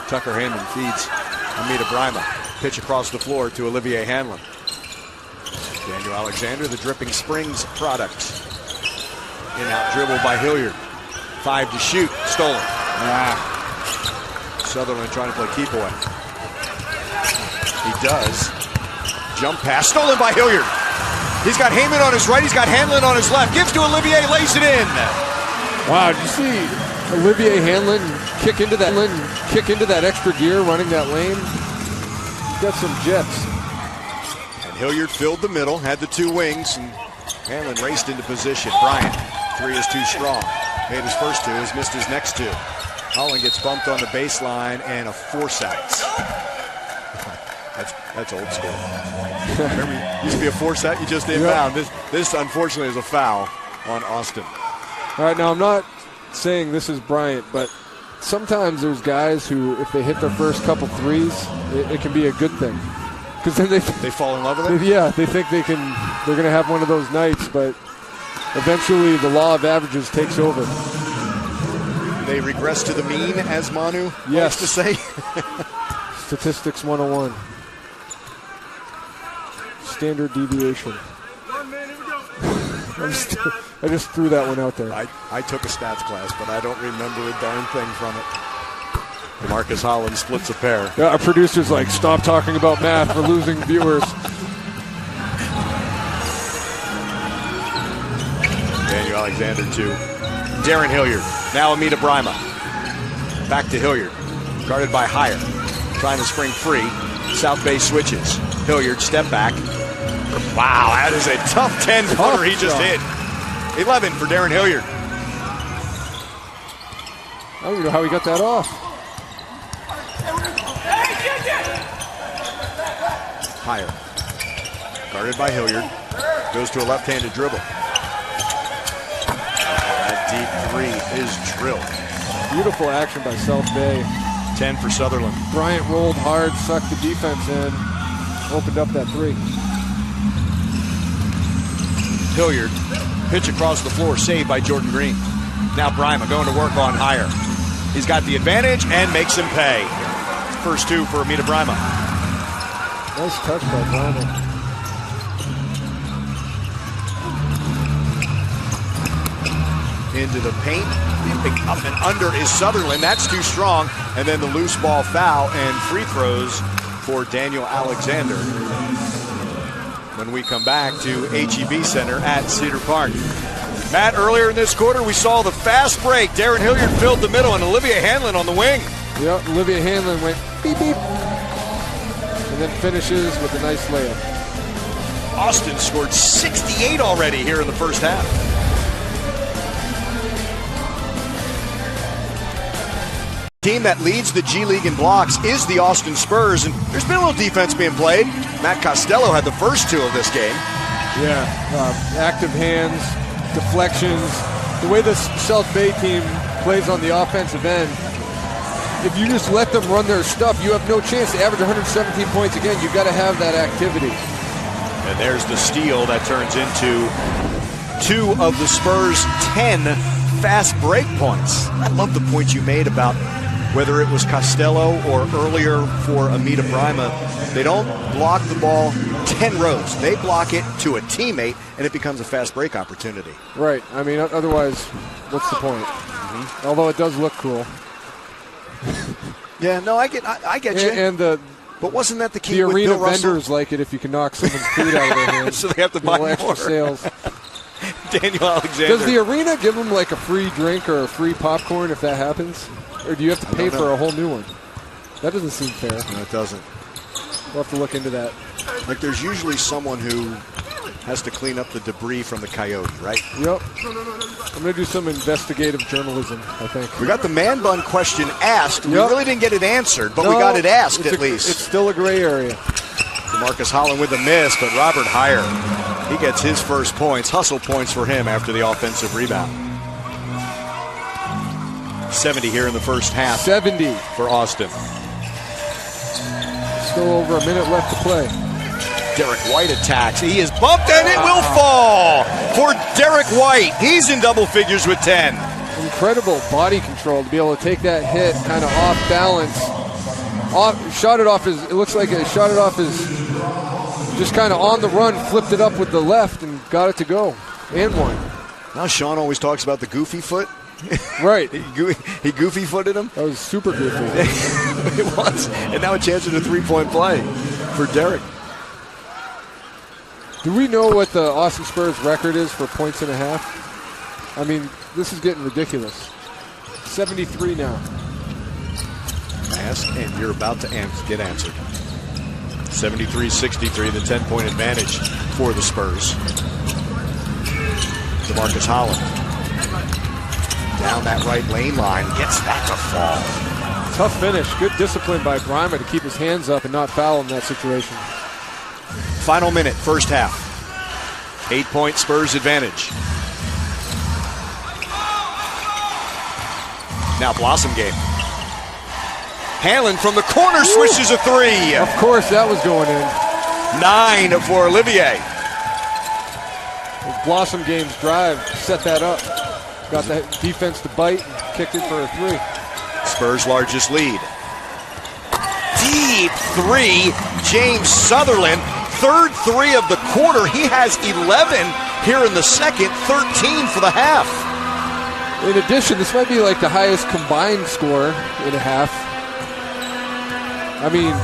Tucker Haymond feeds Amita Brima. Pitch across the floor to Olivier Hanlon. Daniel Alexander, the Dripping Springs product. In-out dribble by Hilliard. 5 to shoot. Stolen. Sutherland trying to play keep away. He does. Jump pass. Stolen by Hilliard. He's got Haymond on his right. He's got Hanlon on his left. Gives to Olivier. Lays it in. Wow, did you see Olivier Hanlon kick into that extra gear running that lane? He's got some jets. And Hilliard filled the middle, had the 2 wings, and Hanlon raced into position. Bryant, 3 is too strong. Made his first 2, has missed his next 2. Holland gets bumped on the baseline and a force out. That's old school. Remember, it used to be a force out, you just inbound. This unfortunately is a foul on Austin. All right, now I'm not saying this is Bryant, but sometimes there's guys who, if they hit their first couple threes, it can be a good thing. Because then they fall in love with it? Yeah, they think they're going to have one of those nights, but eventually the law of averages takes over. They regress to the mean, as Manu likes to say. Statistics 101. Standard deviation. I just threw that one out there. I took a stats class, but I don't remember a darn thing from it. DeMarcus Holland splits a pair. Yeah, our producer's like, stop talking about math. We're losing viewers. Daniel Alexander to Darren Hilliard. Now Amita Brima. Back to Hilliard. Guarded by Heyer. Trying to spring free. South Bay switches. Hilliard step back. Wow, that is a tough 10-footer he just hit. 11 for Darren Hilliard. I don't even know how he got that off. Heyer. Guarded by Hilliard. Goes to a left-handed dribble. That deep 3 is drilled. Beautiful action by South Bay. 10 for Sutherland. Bryant rolled hard, sucked the defense in, opened up that 3. Hilliard, pitch across the floor, saved by Jordan Green. Now Brima going to work on Heyer. He's got the advantage and makes him pay. First two for Amita Brima. Nice touch by Brima. Into the paint. Up and under is Sutherland. That's too strong. And then the loose ball foul and free throws for Daniel Alexander. When we come back to HEB Center at Cedar Park. Matt, earlier in this quarter, we saw the fast break. Darren Hilliard filled the middle and Olivia Hanlon on the wing. Yep, Olivia Hanlon went beep, beep. And then finishes with a nice layup. Austin scored 68 already here in the first half. Team that leads the G League in blocks is the Austin Spurs, and there's been a little defense being played. Matt Costello had the first two of this game. Yeah, active hands, deflections. The way the South Bay team plays on the offensive end, if you just let them run their stuff, you have no chance to average 117 points again. You've got to have that activity. And there's the steal that turns into two of the Spurs' 10 fast break points. I love the point you made about whether it was Costello or earlier for Amita Brima. They don't block the ball 10 rows. They block it to a teammate, and it becomes a fast break opportunity. Right. I mean, otherwise, what's the point? Although it does look cool. Yeah, no, I get you. And but wasn't that the key? The with arena Bill Russell? vendors like it if you can knock someone's food out of their hands. So they have to buy more. Extra sales. Daniel Alexander. Does the arena give them like a free drink or a free popcorn if that happens? Or do you have to pay for a whole new one? That doesn't seem fair. No, it doesn't. We'll have to look into that. Like there's usually someone who has to clean up the debris from the coyote, right? Yep. I'm going to do some investigative journalism, I think. We got the man bun question asked. We really didn't get it answered, but we got it asked at least. It's still a gray area. DeMarcus Holland with a miss, but Robert Heyer, he gets his first points. Hustle points for him after the offensive rebound. 70 here in the first half. 70 for Austin. Still over a minute left to play. Derek White attacks. He is bumped and it will fall for Derek White. He's in double figures with 10. Incredible body control to be able to take that hit kind of off balance. Shot it off his, it looks like it shot it off his, just kind of on the run, flipped it up with the left and got it to go. And one. Now Sean always talks about the goofy foot. Right. He goofy footed him. That was super goofy. It was. And now a chance at a three-point play for Derek. Do we know what the Austin Spurs record is for points and a half? I mean, this is getting ridiculous. 73 now. Ask, and you're about to get answered. 73-63, the 10-point advantage for the Spurs. DeMarcus Holland. Down that right lane line, gets that to fall. Tough finish. Good discipline by Brima to keep his hands up and not foul in that situation. Final minute, first half. 8-point Spurs advantage. Now Blossom game. Hanlon from the corner swishes a three. Of course, that was going in. 9 for Olivier. Blossom game's drive set that up. Got the defense to bite and kicked it for a three. Spurs' largest lead. Deep three, James Sutherland. Third three of the quarter. He has 11 here in the second, 13 for the half. In addition, this might be like the highest combined score in a half. I mean,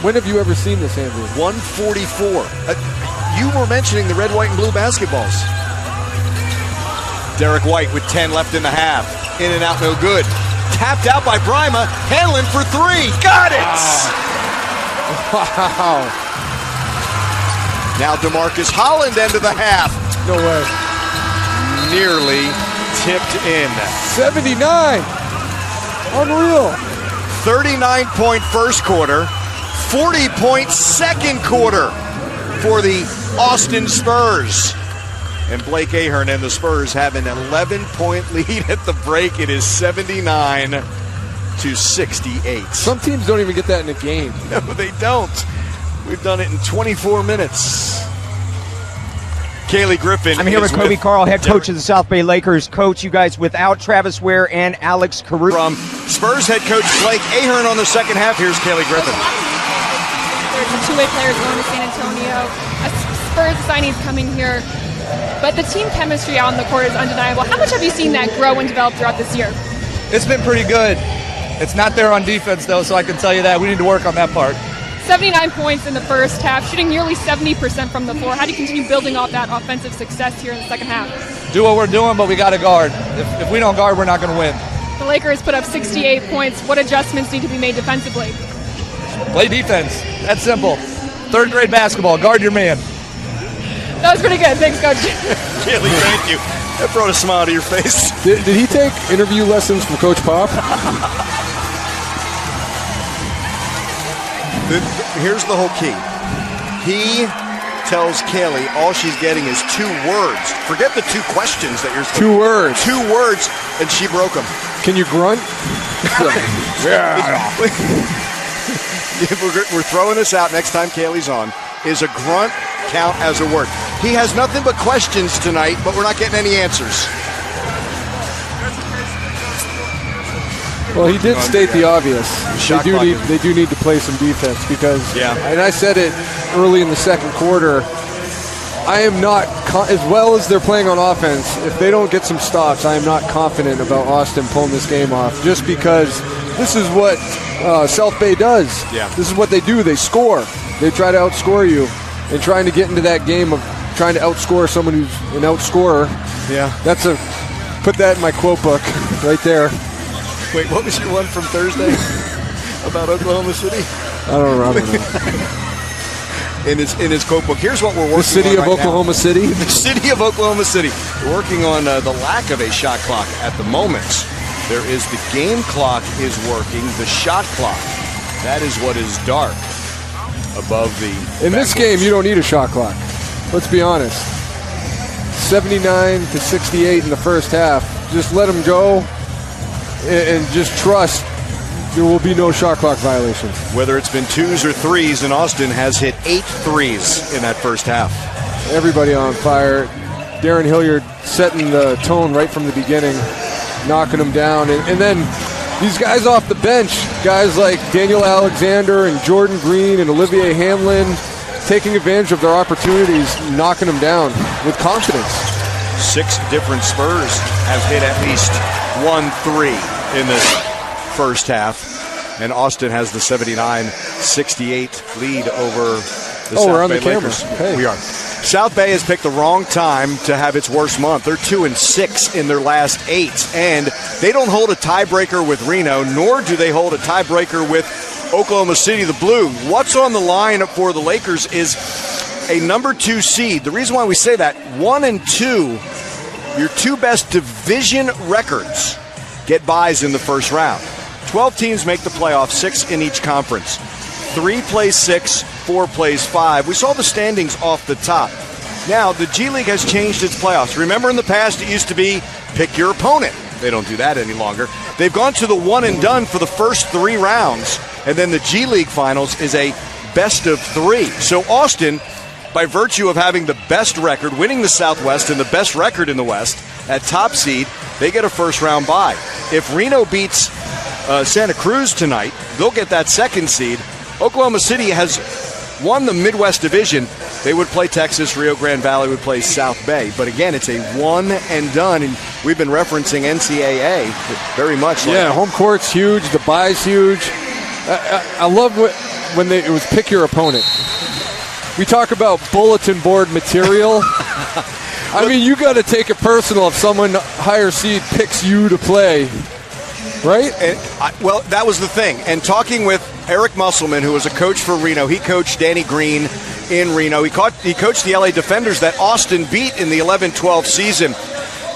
when have you ever seen this, Andrew? 144. You were mentioning the red, white, and blue basketballs. Derek White with 10 left in the half. In and out, no good. Tapped out by Brima. Hanlon for three. Got it! Wow. Now DeMarcus Holland end of the half. No way. Nearly tipped in. 79. Unreal. 39-point first quarter. 40-point second quarter for the Austin Spurs. And Blake Ahern and the Spurs have an 11-point lead at the break. It is 79-68. Some teams don't even get that in a game. No, they don't. We've done it in 24 minutes. Kaylee Griffin. I'm here with Kobe Carl, head coach of the South Bay Lakers. Coach, you guys without Travis Ware and Alex Caruso. From Spurs head coach Blake Ahern on the second half, here's Kaylee Griffin. There's the two-way players going to San Antonio. Spurs signees coming here. But the team chemistry out on the court is undeniable. How much have you seen that grow and develop throughout this year? It's been pretty good. It's not there on defense, though, so I can tell you that. We need to work on that part. 79 points in the first half, shooting nearly 70% from the floor. How do you continue building off that offensive success here in the second half? Do what we're doing, but we got to guard. If we don't guard, we're not going to win. The Lakers put up 68 points. What adjustments need to be made defensively? Play defense. That's simple. Third grade basketball. Guard your man. That was pretty good. Thanks, Coach. Kaylee, thank you. That brought a smile to your face. Did he take interview lessons from Coach Pop? Here's the whole key. He tells Kaylee all she's getting is 2 words. Forget the 2 questions that you're supposed to. 2 words. 2 words, and she broke them. Can you grunt? Yeah. We're throwing this out next time Kaylee's on. Is a grunt count as a word? He has nothing but questions tonight, but we're not getting any answers. Well, he did state the obvious. They do need to play some defense because, and I said it early in the second quarter, I am not, as well as they're playing on offense, if they don't get some stops, I am not confident about Austin pulling this game off just because this is what South Bay does. Yeah. This is what they do. They score. They try to outscore you and trying to get into that game of trying to outscore someone who's an outscorer. Yeah. Put that in my quote book right there. Wait, what was your one from Thursday about Oklahoma City? I don't remember. in his quote book. Here's what we're working on. The city of Oklahoma City? The city of Oklahoma City. We're working on the lack of a shot clock at the moment. There is the game clock is working, the shot clock. That is what is dark above the In this game, you don't need a shot clock. Let's be honest. 79 to 68 in the first half. Just let them go. And just trust there will be no shot clock violations. Whether it's been 2s or 3s, and Austin has hit 8 threes in that first half. Everybody on fire. Darren Hilliard setting the tone right from the beginning, knocking them down. And then these guys off the bench, guys like Daniel Alexander and Jordan Green and Olivier Hanlon, taking advantage of their opportunities, knocking them down with confidence. 6 different Spurs have hit at least 1 3 in this first half. And Austin has the 79-68 lead over the South Bay Lakers. Hey. We are. South Bay has picked the wrong time to have its worst month. They're 2-6 in their last 8. And they don't hold a tiebreaker with Reno, nor do they hold a tiebreaker with Oklahoma City, the Blue. What's on the line for the Lakers is a number 2 seed. The reason why we say that, 1 and 2, your 2 best division records get byes in the first round. 12 teams make the playoffs, 6 in each conference. 3 plays 6, 4 plays 5. We saw the standings off the top. Now, the G League has changed its playoffs. Remember in the past, it used to be pick your opponent. They don't do that any longer. They've gone to the one and done for the first 3 rounds, and then the G League finals is a best of 3. So Austin, by virtue of having the best record, winning the Southwest and the best record in the West at top seed, they get a first-round bye. If Reno beats Santa Cruz tonight, they'll get that 2nd seed. Oklahoma City has won the Midwest Division. They would play Texas. Rio Grande Valley would play South Bay. But again, it's a one and done, and we've been referencing NCAA very much. Yeah, home court's huge. The bye's huge. I love when it was pick your opponent. We talk about bulletin board material. I mean, you got to take it personal if someone higher seed picks you to play, right? Well, that was the thing. And talking with Eric Musselman, who was a coach for Reno, he coached Danny Green in Reno. He coached the LA Defenders that Austin beat in the 11-12 season.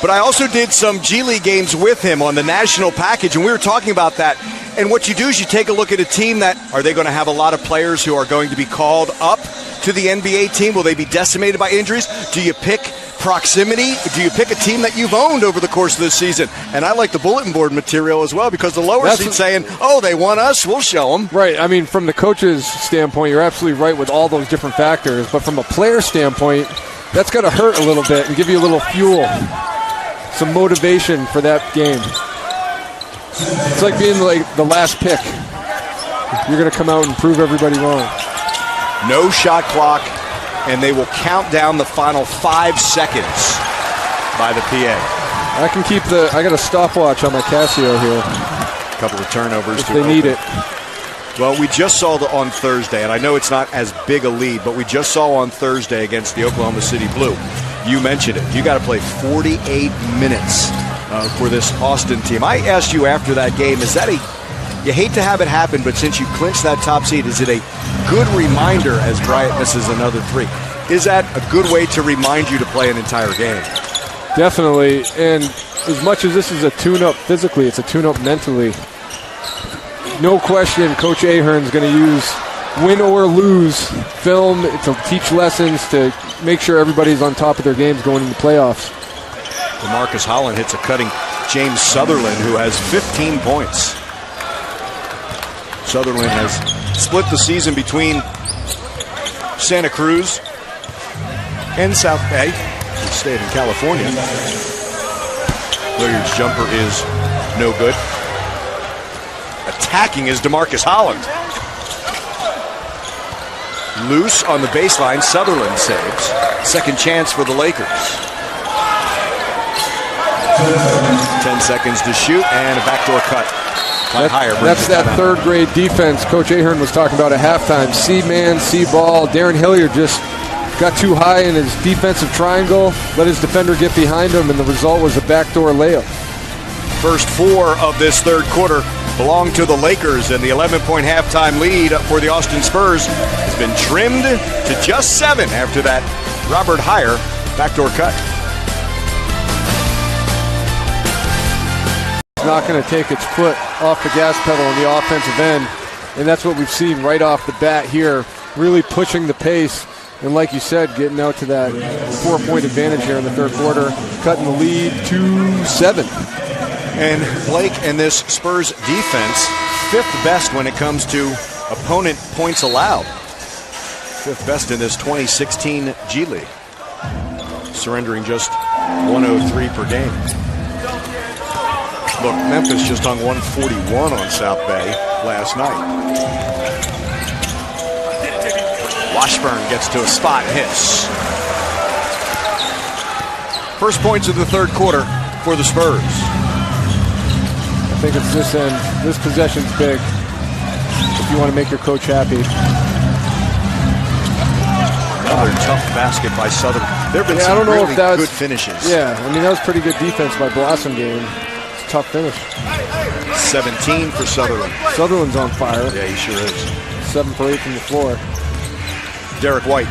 But I also did some G League games with him on the national package, and we were talking about that. And what you do is you take a look at a team that, are they going to have a lot of players who are going to be called up to the NBA team? Will they be decimated by injuries? Do you pick proximity? Do you pick a team that you've owned over the course of this season? And I like the bulletin board material as well, because the lower seed's saying, oh, they want us, we'll show them. Right. I mean, from the coach's standpoint, you're absolutely right with all those different factors. But from a player standpoint, that's got to hurt a little bit and give you a little fuel, some motivation for that game. It's like being like the last pick. You're going to come out and prove everybody wrong. No shot clock, and they will count down the final 5 seconds by the PA. I got a stopwatch on my Casio here. A couple of turnovers if to they open. need it. Well, we just saw on Thursday, and I know it's not as big a lead, but we just saw on Thursday against the Oklahoma City Blue. You mentioned it. You got to play 48 minutes for this Austin team. I asked you after that game, is that you hate to have it happen, but since you clinched that top seed, is it a good reminder as Bryant misses another 3? Is that a good way to remind you to play an entire game? Definitely, and as much as this is a tune-up physically, it's a tune-up mentally. No question, Coach Ahern's going to use win or lose film to teach lessons, to make sure everybody's on top of their games going into playoffs. DeMarcus Holland hits a cutting James Sutherland, who has 15 points. Sutherland has split the season between Santa Cruz and South Bay, the state in California. Hilliard's jumper is no good. Attacking is DeMarcus Holland. Loose on the baseline, Sutherland saves. Second chance for the Lakers. 10 seconds to shoot, and a backdoor cut. That's that third grade defense Coach Ahern was talking about at halftime. See man, see ball. Darren Hilliard just got too high in his defensive triangle, let his defender get behind him, and the result was a backdoor layup. First 4 of this third quarter belong to the Lakers, and the 11-point halftime lead for the Austin Spurs has been trimmed to just 7 after that Robert Heyer backdoor cut. It's not going to take its foot off the gas pedal on the offensive end, and that's what we've seen right off the bat here, really pushing the pace, and like you said, getting out to that 4-point advantage here in the third quarter, cutting the lead to 7. And Blake and this Spurs defense, 5th best when it comes to opponent points allowed. 5th best in this 2016 G League. Surrendering just 103 per game. Look, Memphis just hung 141 on South Bay last night. Washburn gets to a spot and hits. First points of the third quarter for the Spurs. I think it's this end. This possession's big if you want to make your coach happy. Another tough basket by Southern. There have been some really good finishes. Yeah, I mean, that was pretty good defense by Blossom game. It's a tough finish. 17 for Sutherland. Sutherland's on fire. Yeah, he sure is. 7 for 8 from the floor. Derek White.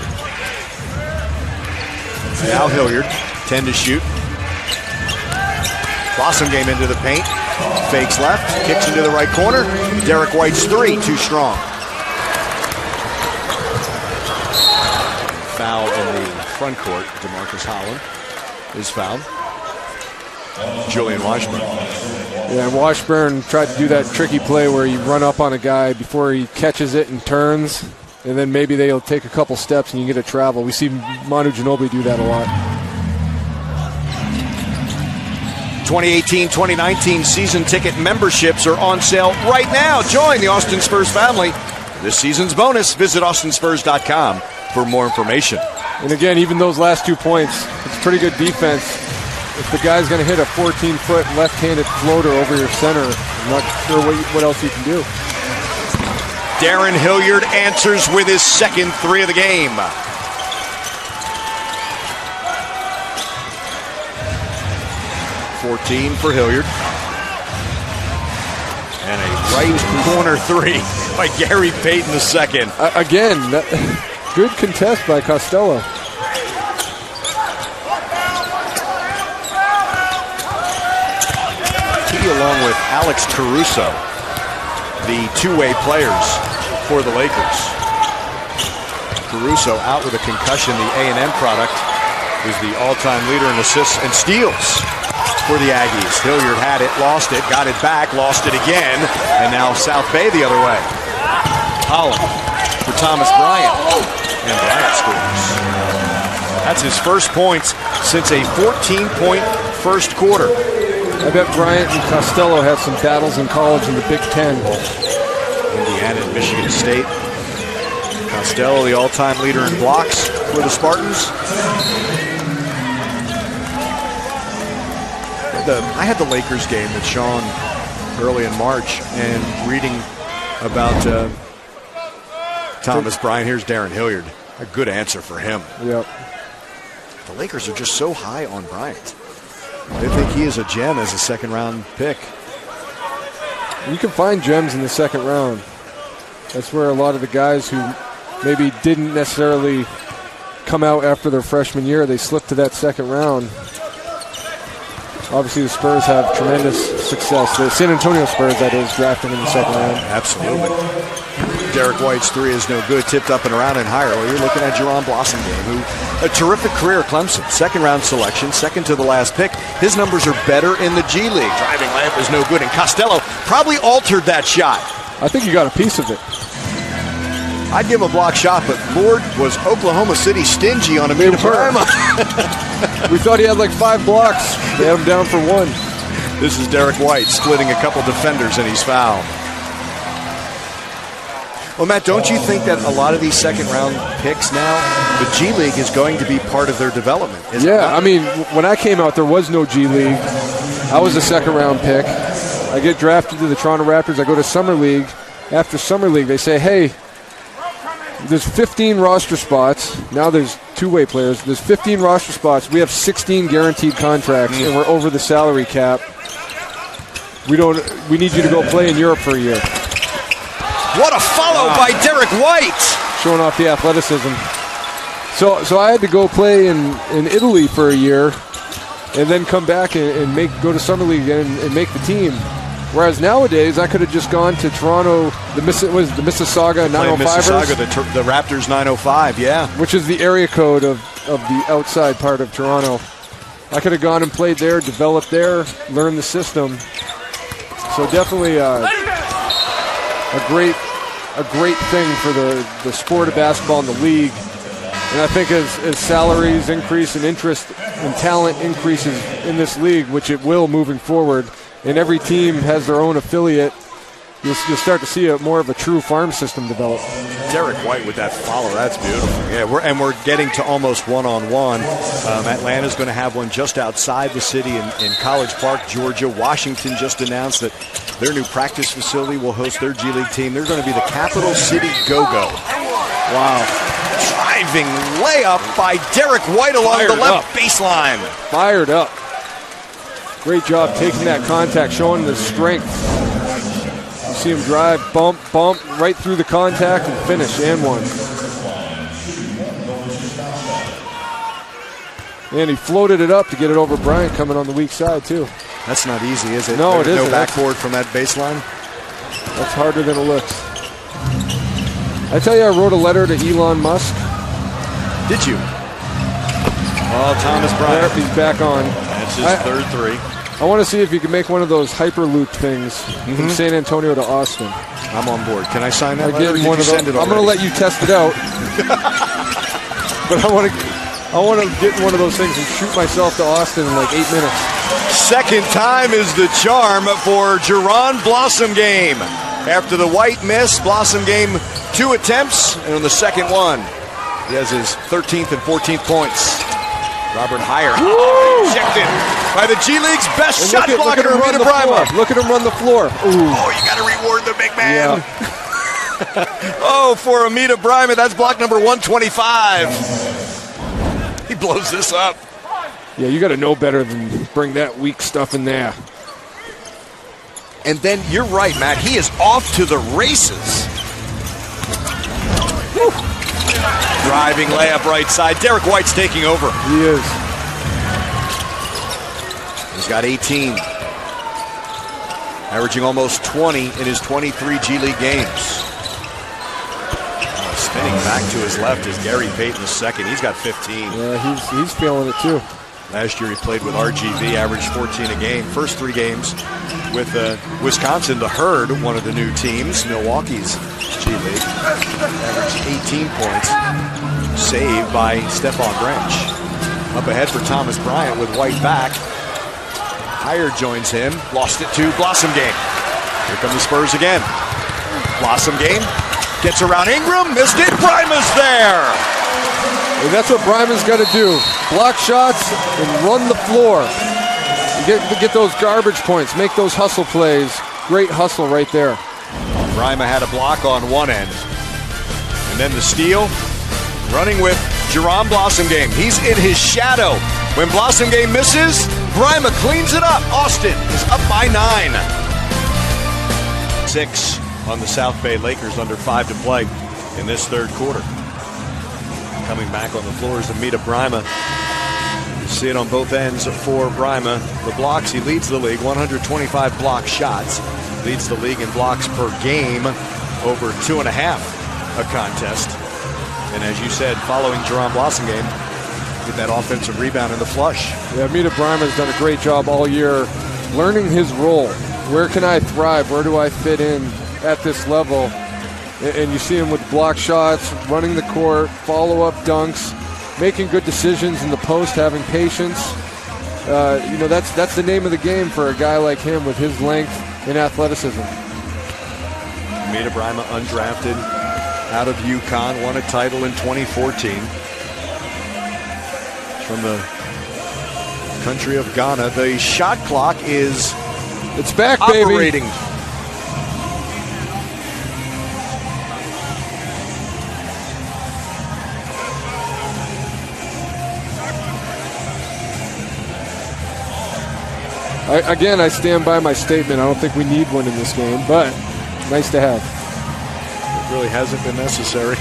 Now Hilliard, 10 to shoot. Blossom game into the paint. Fakes left, kicks into the right corner. Derek White's 3, too strong. Foul in the front court. DeMarcus Holland is fouled. Julian Washburn. Yeah, Washburn tried to do that tricky play where you run up on a guy before he catches it and turns, and then maybe they'll take a couple steps and you get a travel. We see Manu Ginobili do that a lot. 2018-2019 season ticket memberships are on sale right now. Join the Austin Spurs family. This season's bonus, visit austinspurs.com for more information. And again, even those last 2 points, it's pretty good defense. If the guy's going to hit a 14-foot left-handed floater over your center, I'm not sure what else you can do. Darren Hilliard answers with his second 3 of the game. .14 for Hilliard. And a right corner 3 by Gary Payton II. Again, good contest by Costello. He, along with Alex Caruso, the two-way players for the Lakers. Caruso out with a concussion. The A&M product is the all-time leader in assists and steals for the Aggies. Hilliard had it, lost it, got it back, lost it again, and now South Bay the other way. Holland for Thomas Bryant, and Bryant scores. That's his first points since a 14-point first quarter. I bet Bryant and Costello had some battles in college in the Big Ten. Indiana and Michigan State. Costello, the all-time leader in blocks for the Spartans. I had the Lakers game at Sean early in March, and reading about Thomas Bryant. Here's Darren Hilliard. A good answer for him. Yep. The Lakers are just so high on Bryant. They think he is a gem as a second-round pick. You can find gems in the second round. That's where a lot of the guys who maybe didn't necessarily come out after their freshman year, they slipped to that second round. Obviously, the Spurs have tremendous success. The San Antonio Spurs, that is, drafting in the second round. Absolutely. Derek White's three is no good, tipped up and around and higher. Well, you're looking at Jerron Blossom game, who a terrific career at Clemson. Second-round selection, second to the last pick. His numbers are better in the G League. Driving layup is no good, and Costello probably altered that shot. I think you got a piece of it. I'd give a block shot, but Lord, was Oklahoma City stingy on Amita Bryant. We thought he had like 5 blocks. They had him down for 1. This is Derek White splitting a couple defenders, and he's fouled. Well, Matt, don't you think that a lot of these second-round picks now, the G League is going to be part of their development? Yeah, I mean, when I came out, there was no G League. I was a second-round pick. I get drafted to the Toronto Raptors. I go to Summer League. After Summer League, they say, hey, there's 15 roster spots. Now there's two-way players. There's 15 roster spots. We have 16 guaranteed contracts, and we're over the salary cap. We need you to go play in Europe for a year. What a follow by Derek White! Showing off the athleticism. So I had to go play in Italy for a year and then come back and go to Summer League again and make the team. Whereas nowadays, I could have just gone to Toronto, the Mississauga 905ers. Mississauga, the Raptors 905, yeah. Which is the area code of the outside part of Toronto. I could have gone and played there, developed there, learned the system. So definitely a great thing for the sport of basketball in the league. And I think as salaries increase and interest and talent increases in this league, which it will moving forward, and every team has their own affiliate, you'll start to see more of a true farm system develop. Derek White with that follow, that's beautiful. Yeah, we're getting to almost one-on-one. Atlanta's going to have one just outside the city in College Park, Georgia. Washington just announced that their new practice facility will host their G League team. They're going to be the Capital City Go-Go. Wow. Driving layup by Derek White along the left baseline. Fired up. Great job taking that contact, showing the strength. You see him drive, bump, right through the contact and finish, and one. And he floated it up to get it over Bryant coming on the weak side, too. That's not easy, is it? No, it isn't. No backboard from that baseline? That's harder than it looks. I tell you, I wrote a letter to Elon Musk. Did you? Oh, Thomas Bryant. There, he's back on. That's his third three. I want to see if you can make one of those Hyperloop things from San Antonio to Austin. I'm on board. Can I sign that letter? I'm going to let you test it out. But I want to get one of those things and shoot myself to Austin in like 8 minutes. Second time is the charm for Jerron Blossom game. After the White miss, Blossom game 2 attempts, and on the second one, he has his 13th and 14th points. Robert Heyer ejected by the G League's best shot blocker, Amita Bryant. Look at him run the floor. Ooh. Oh, you got to reward the big man. Yeah. Oh, for Amita Bryant, that's block number 125. He blows this up. Yeah, you got to know better than bring that weak stuff in there. And then you're right, Matt. He is off to the races. Woo. Driving layup right side. Derek White's taking over. He is. He's got 18. Averaging almost 20 in his 23 G League games. Spinning back to his left is Gary Payton II. He's got 15. Yeah, he's feeling it too. Last year he played with RGV, averaged 14 a game. First 3 games with Wisconsin, the Herd, one of the new teams. Milwaukee's G League. Averaged 18 points. Saved by Stephon Branch. Up ahead for Thomas Bryant with White back. Heyer joins him. Lost it to Blossom Game. Here come the Spurs again. Blossom Game gets around Ingram. Missed it. Bryma's there. And that's what Bryman's got to do. Block shots and run the floor. You get those garbage points. Make those hustle plays. Great hustle right there. Bryma had a block on one end. And then the steal. Running with Jerome Blossom Game. He's in his shadow. When Blossom Game misses, Bryma cleans it up. Austin is up by 9. 6 on the South Bay Lakers, under 5 to play in this third quarter. Coming back on the floor is Amita Bryma. You see it on both ends for Bryma. The blocks, he leads the league, 125 block shots. Leads the league in blocks per game, over 2.5 a contest. And as you said, following Jerome Blossom Game, get that offensive rebound in the flush. Yeah, Amita Bryma's done a great job all year learning his role. Where can I thrive? Where do I fit in at this level? And you see him with block shots, running the court, follow-up dunks, making good decisions in the post, having patience. That's the name of the game for a guy like him with his length and athleticism. Amita Bryma, undrafted, out of UConn, won a title in 2014. From the country of Ghana. The shot clock is back, operating. Baby. I stand by my statement. I don't think we need one in this game, but nice to have. It really hasn't been necessary.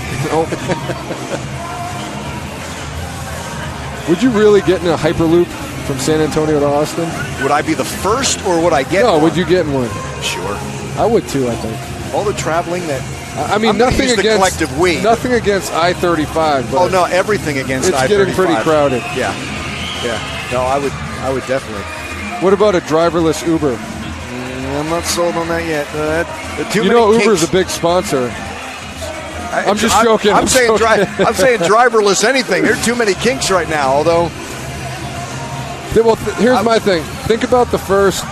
Would you really get in a Hyperloop from San Antonio to Austin? Would I be the first, or would I get one? Would you get in one? Sure. I would too, I think. All the traveling that... I mean, nothing against the collective we. Nothing against I-35. But no, everything against I-35. It's getting pretty crowded. Yeah. No, I would definitely. What about a driverless Uber? I'm not sold on that yet. Uber's a big sponsor. I'm just joking. I'm saying driverless anything. There are too many kinks right now, although... Well, here's my thing. Think about the first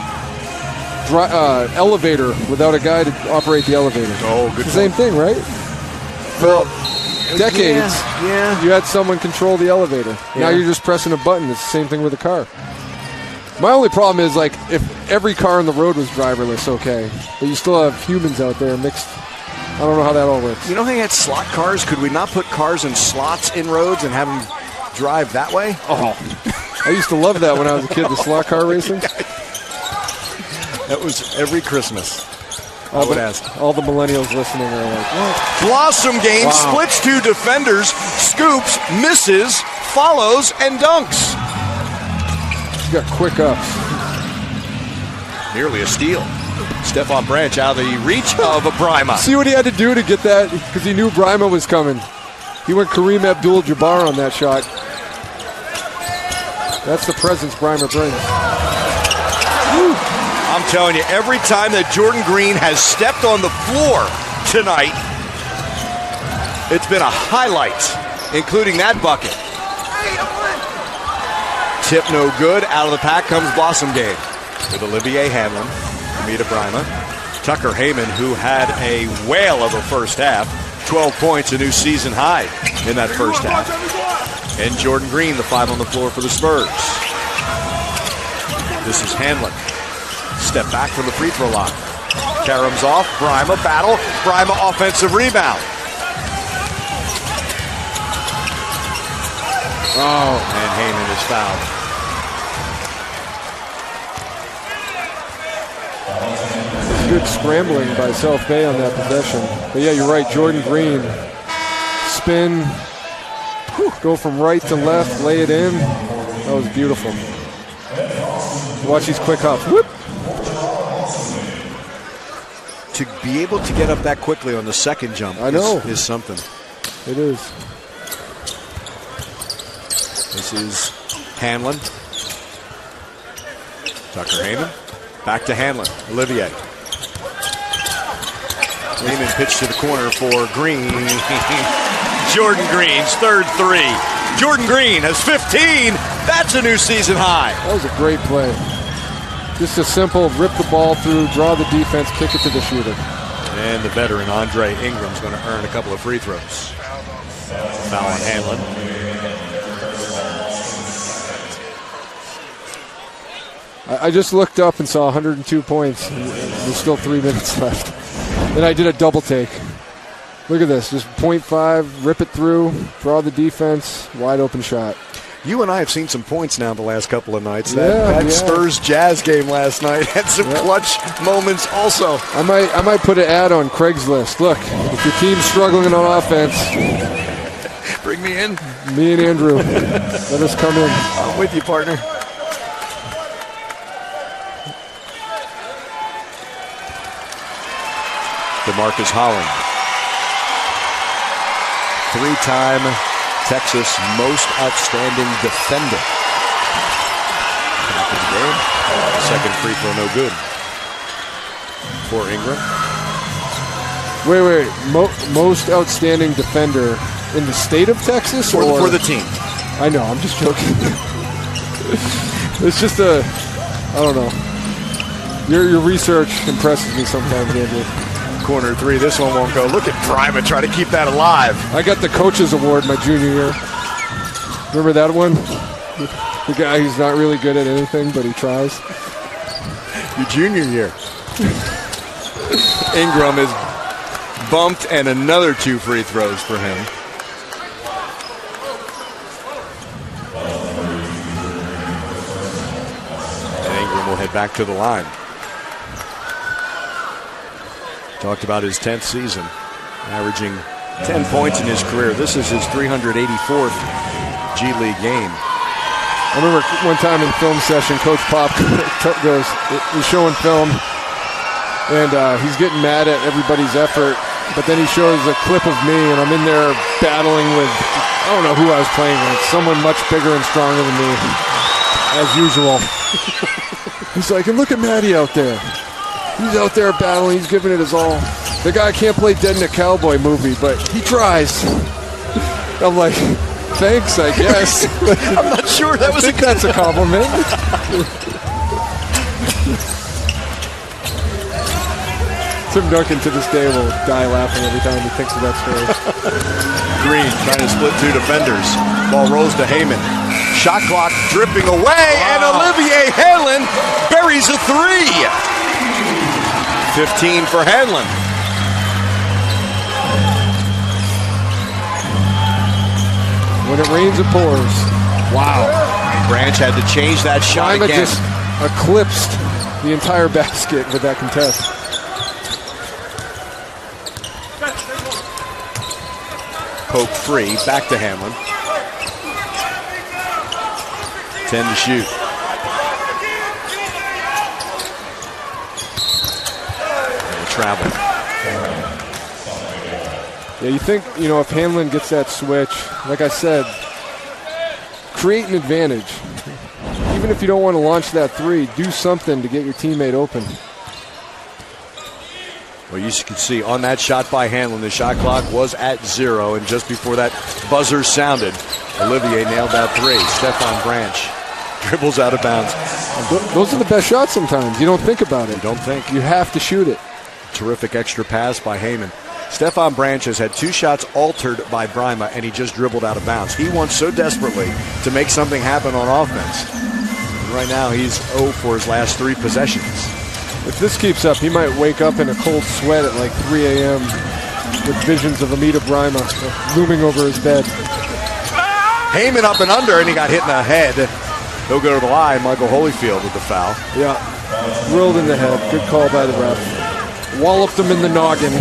elevator without a guy to operate the elevator. Oh, good. Same thing, right? Well, decades. Yeah. You had someone control the elevator. Yeah. Now you're just pressing a button. It's the same thing with a car. My only problem is, like, if every car on the road was driverless, okay. But you still have humans out there mixed. I don't know how that all works. You know how you had slot cars? Could we not put cars in slots in roads and have them drive that way? Oh. I used to love that when I was a kid, the slot car racing. That was every Christmas. I would ask. All the millennials listening are like, what? Blossom Game splits two defenders, scoops, misses, follows, and dunks. He's got quick ups. Nearly a steal. Stephon Branch out of the reach of Bryma. See what he had to do to get that? Because he knew Bryma was coming. He went Kareem Abdul-Jabbar on that shot. That's the presence Bryma brings. Woo. I'm telling you, every time that Jordan Green has stepped on the floor tonight, it's been a highlight, including that bucket. Tip no good. Out of the pack comes Blossom Game with Olivier Hanlon, Amita Bryma, Tucker Haymond, who had a whale of a first half, 12 points, a new season high in that first half. And Jordan Green, the 5 on the floor for the Spurs. This is Hanlon. Step back from the free throw line. Karam's off. Bryma battle. Bryma offensive rebound. Oh, and Haymond is fouled. Good scrambling by South Bay on that possession. But yeah, you're right. Jordan Green. Spin. Go from right to left. Lay it in. That was beautiful. Watch these quick hops. Whoop. To be able to get up that quickly on the second jump is something. It is. This is Hanlon. Tucker Haymond. Back to Hanlon. Olivier. Haymond pitched to the corner for Green. Jordan Green's third three. Jordan Green has 15. That's a new season high. That was a great play. Just a simple rip the ball through, draw the defense, kick it to the shooter. And the veteran Andre Ingram's going to earn a couple of free throws. Foul on Hanlon. I just looked up and saw 102 points. There's still 3 minutes left. Then I did a double take. Look at this. Just 0.5, rip it through, draw the defense, wide open shot. You and I have seen some points now the last couple of nights. That Spurs-Jazz game last night had some clutch moments also. I might put an ad on Craigslist. Look, if your team's struggling on offense, bring me in. Me and Andrew. Let us come in. I'm with you, partner. DeMarcus Holland. 3-time Texas most outstanding defender. Back in the game. Second free throw, no good. For Ingram. Wait. Most outstanding defender in the state of Texas? For the team. I know, I'm just joking. It's just I don't know. Your research impresses me sometimes, Andrew. Corner three, this one won't go. Look at Prima try to keep that alive. I got the coach's award my junior year. Remember that one? The guy who's not really good at anything, but he tries. Your junior year. Ingram is bumped, and another 2 free throws for him. And Ingram will head back to the line. Talked about his 10th season, averaging 10 points in his career. This is his 384th G League game. I remember one time in film session, Coach Pop goes, he's showing film, and he's getting mad at everybody's effort, but then he shows a clip of me, and I'm in there battling with, I don't know who I was playing with, someone much bigger and stronger than me, as usual. He's like, and look at Matty out there. He's out there battling. He's giving it his all. The guy can't play dead in a cowboy movie, but he tries. I'm like, thanks, I guess. I'm not sure that was that's a compliment. Tim Duncan to this day will die laughing every time he thinks of that story. Green trying to split 2 defenders. Ball rolls to Haymond. Shot clock dripping away, and Olivier Hanlon buries a 3. 15 for Hanlon. When it rains, it pours. Wow. Branch had to change that shot Lima again. just eclipsed the entire basket with that contest. Poke free, back to Hanlon. 10 to shoot. Travel. Yeah, you think, if Hanlon gets that switch, like I said, create an advantage. Even if you don't want to launch that 3, do something to get your teammate open. Well, you can see on that shot by Hanlon, the shot clock was at 0, and just before that buzzer sounded, Olivier nailed that 3. Stephon Branch dribbles out of bounds. Those are the best shots sometimes. You don't think about it. You don't think. You have to shoot it. Terrific extra pass by Haymond. Stephon Branch has had 2 shots altered by Brima, and he just dribbled out of bounds. He wants so desperately to make something happen on offense. And right now, he's 0 for his last 3 possessions. If this keeps up, he might wake up in a cold sweat at like 3 a.m. with visions of Amita Brima looming over his bed. Haymond up and under, and he got hit in the head. He'll go to the line. Michael Holyfield with the foul. Yeah, drilled in the head. Good call by the ref. Walloped him in the noggin.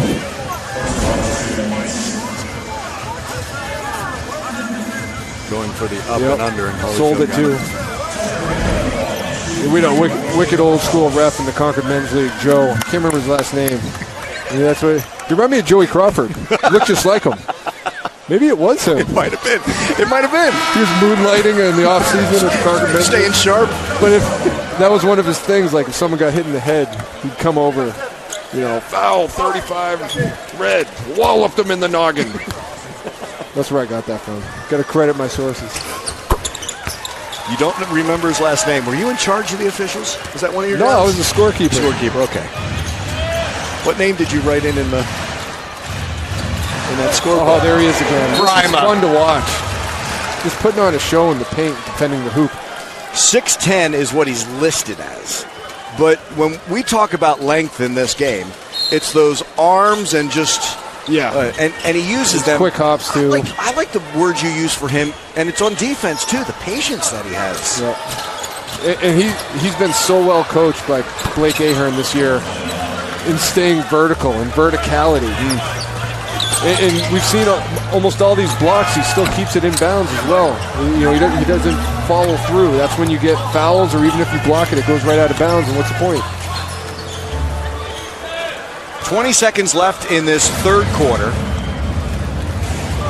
Going for the up and under, and Holyfield sold it too. We know wicked old school ref in the Concord Men's League, Joe. I can't remember his last name. Maybe that's what. You remind me of Joey Crawford. Looked just like him. Maybe it was him. It might have been. It might have been. He was moonlighting in the offseason at the Concord Men's Staying sharp. But if that was one of his things, like if someone got hit in the head, he'd come over Foul, 35, red, walloped him in the noggin. That's where I got that from. Got to credit my sources. You don't remember his last name. Were you in charge of the officials? Was that one of your No, jobs? I was the scorekeeper. Scorekeeper, okay. What name did you write in that scoreboard? Oh, there he is again. This is Brima. fun to watch. Just putting on a show in the paint, defending the hoop. 6'10" is what he's listed as. But when we talk about length in this game, it's those arms and just and he uses them. Quick hops too. I like the words you use for him, and it's on defense too. The patience that he has. Yeah. And he's been so well coached by Blake Ahern this year in staying vertical and verticality. And we've seen almost all these blocks. He still keeps it in bounds as well. He doesn't follow through. That's when you get fouls, or even if you block it, it goes right out of bounds. And what's the point? 20 seconds left in this third quarter,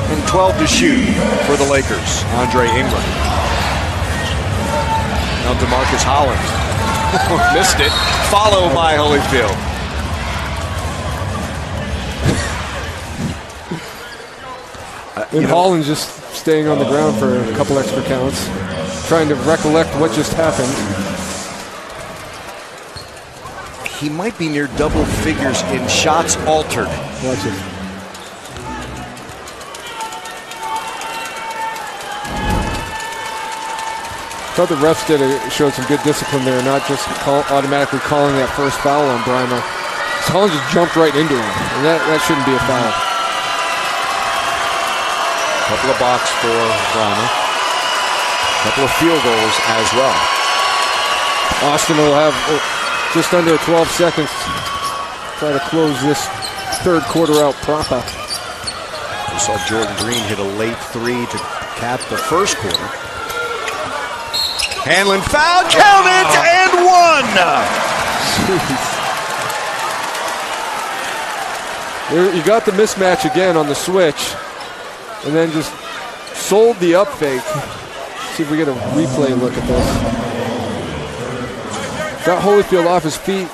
and 12 to shoot for the Lakers. Andre Ingram. Now DeMarcus Holland. Missed it. Followed by Holyfield. And Holland just staying on the ground for a couple extra counts, trying to recollect what just happened. He might be near double figures in shots altered. Watch it. Thought the refs showed some good discipline there, not just automatically calling that first foul on Brima. Holland just jumped right into him, and that shouldn't be a foul. Couple of blocks for Brima. Couple of field goals as well. Austin will have just under 12 seconds to try to close this third quarter out proper. We saw Jordan Green hit a late three to cap the first quarter. Hanlon foul, count it, and one! You got the mismatch again on the switch, and then just sold the up fake. See if we get a replay look at this. Got Holyfield off his feet.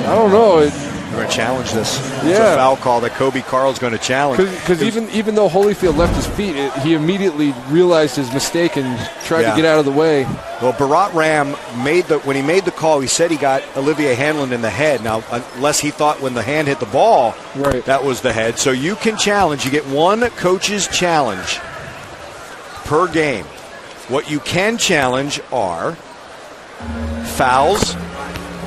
I don't know. We're going to challenge this. Yeah. It's a foul call that Kobe Carl's going to challenge. Because even though Holyfield left his feet, he immediately realized his mistake and tried to get out of the way. Well, Bharat Ram when he made the call, he said he got Olivier Hanlon in the head. Now, unless he thought when the hand hit the ball, that was the head. So you can challenge. You get one coach's challenge per game. What you can challenge are fouls,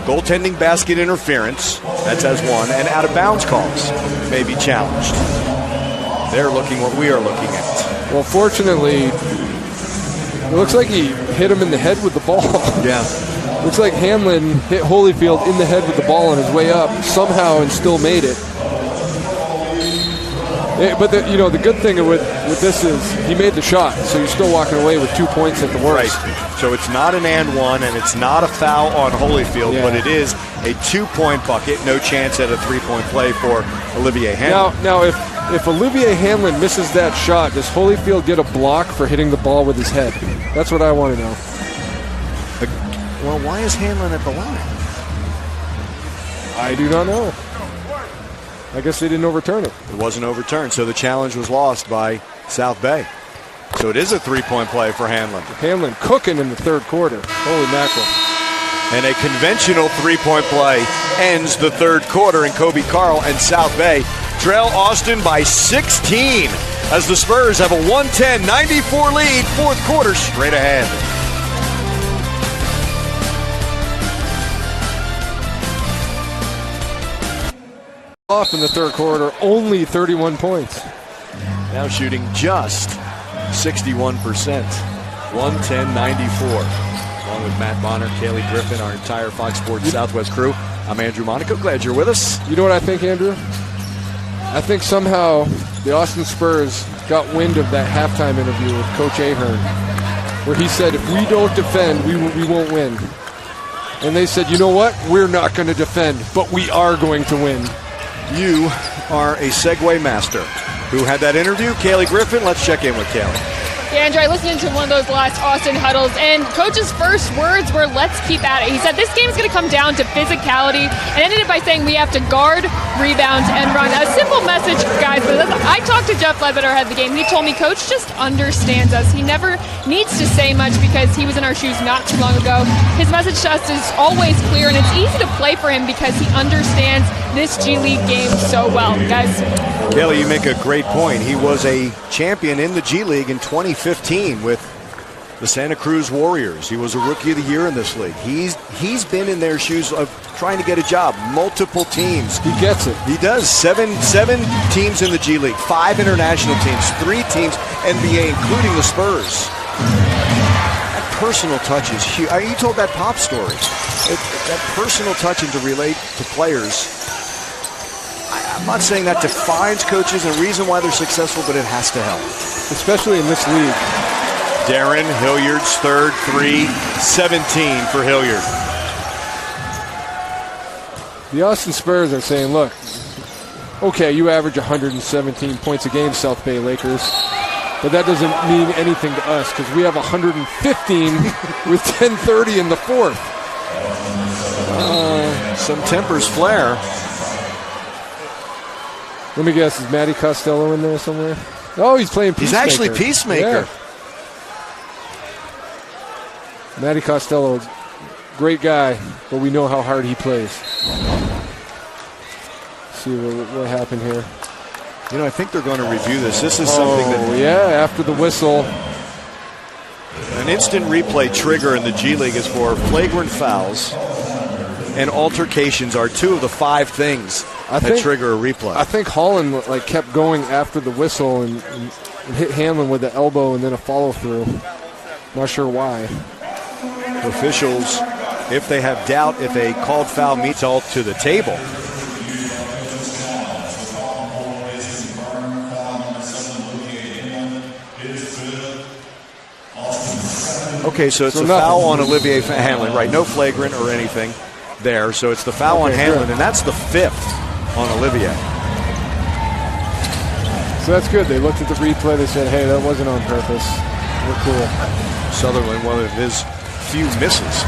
goaltending basket interference, that's as one, and out-of-bounds calls may be challenged. They're looking what we are looking at. Well, fortunately, it looks like he hit him in the head with the ball. Yeah. Looks like Hanlon hit Holyfield in the head with the ball on his way up somehow and still made it. But the good thing with this is he made the shot, so you're still walking away with 2 points at the worst. Right. So it's not an and one, and it's not a foul on Holyfield, but it is a 2-point bucket. No chance at a 3-point play for Olivier Hanlon. Now if Olivier Hanlon misses that shot, does Holyfield get a block for hitting the ball with his head? That's what I want to know. Well, why is Hanlon at the line? I do not know. I guess they didn't overturn it. It wasn't overturned, so the challenge was lost by South Bay. So it is a 3-point play for Hanlon. Hanlon cooking in the third quarter. Holy mackerel. And a conventional 3-point play ends the third quarter, and Kobe Carl and South Bay trail Austin by 16 as the Spurs have a 110-94 lead. Fourth quarter straight ahead. Off in the third quarter, only 31 points. Now shooting just 61%. 110-94. Along with Matt Bonner, Kaylee Griffin, our entire Fox Sports Southwest crew. I'm Andrew Monaco. Glad you're with us. You know what I think, Andrew? I think somehow the Austin Spurs got wind of that halftime interview with Coach Ahern, where he said, if we don't defend, we won't win. And they said, you know what? We're not going to defend, but we are going to win. You are a segue master. Who had that interview? Kaylee Griffin. Let's check in with Kaylee. Yeah, Andrew, I listened to one of those last Austin huddles, and Coach's first words were, let's keep at it. He said this game's going to come down to physicality, and ended it by saying we have to guard, rebound, and run. A simple message, guys, but I talked to Jeff Ledbetter ahead of the game. He told me Coach just understands us. He never needs to say much because he was in our shoes not too long ago. His message to us is always clear, and it's easy to play for him because he understands this G League game so well. Guys. Kelly, you make a great point. He was a champion in the G League in 2015 with the Santa Cruz Warriors. He was a Rookie of the Year in this league. He's been in their shoes of trying to get a job. Multiple teams. He gets it. He does. Seven teams in the G League, 5 international teams, 3 teams NBA, including the Spurs. That personal touch is huge. You told that pop story. That personal touch and to relate to players. I'm not saying that defines coaches and reason why they're successful, but it has to help. Especially in this league. Darren Hilliard's third three, 17 for Hilliard. The Austin Spurs are saying, look, okay, you average 117 points a game, South Bay Lakers, but that doesn't mean anything to us because we have 115 with 10:30 in the fourth. Some tempers flare. Let me guess, is Matty Costello in there somewhere? Oh, he's playing Peacemaker. He's actually Peacemaker. Yeah. Matty Costello, great guy, but we know how hard he plays. See what happened here. You know, I think they're going to review this. This is something that... yeah, after the whistle. An instant replay trigger in the G League is for flagrant fouls, and altercations are 2 of the 5 things that trigger a replay. I think Holland kept going after the whistle and hit Haymond with the elbow and then a follow-through. Not sure why. Officials, if they have doubt if a called foul meets all to the table. Okay, so it's a foul on Olivier Hanlon, right? No flagrant or anything there. So it's the foul on Hanlon, and that's the 5th on Olivier. So that's good. They looked at the replay. They said, hey, that wasn't on purpose. We're cool. Sutherland, one of his few misses.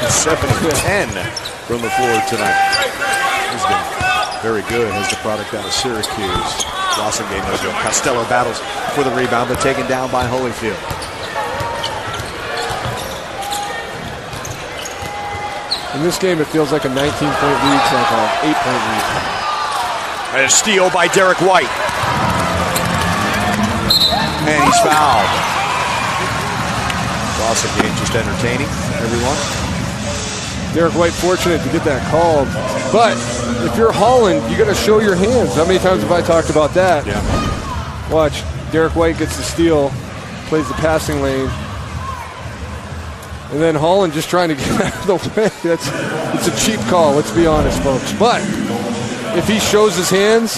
7 of 10 from the floor tonight. He's been very good as the product out of Syracuse. Lawson game no good. Costello battles for the rebound, but taken down by Holyfield. In this game, it feels like a 19-point lead, it's like an 8-point lead. And a steal by Derek White. And he's fouled. Awesome game, just entertaining everyone. Derek White fortunate to get that called. But if you're Holland, you got to show your hands. How many times have I talked about that? Yeah. Watch, Derek White gets the steal, plays the passing lane. And then Holland just trying to get out of the way. It's a cheap call, let's be honest, folks. But if he shows his hands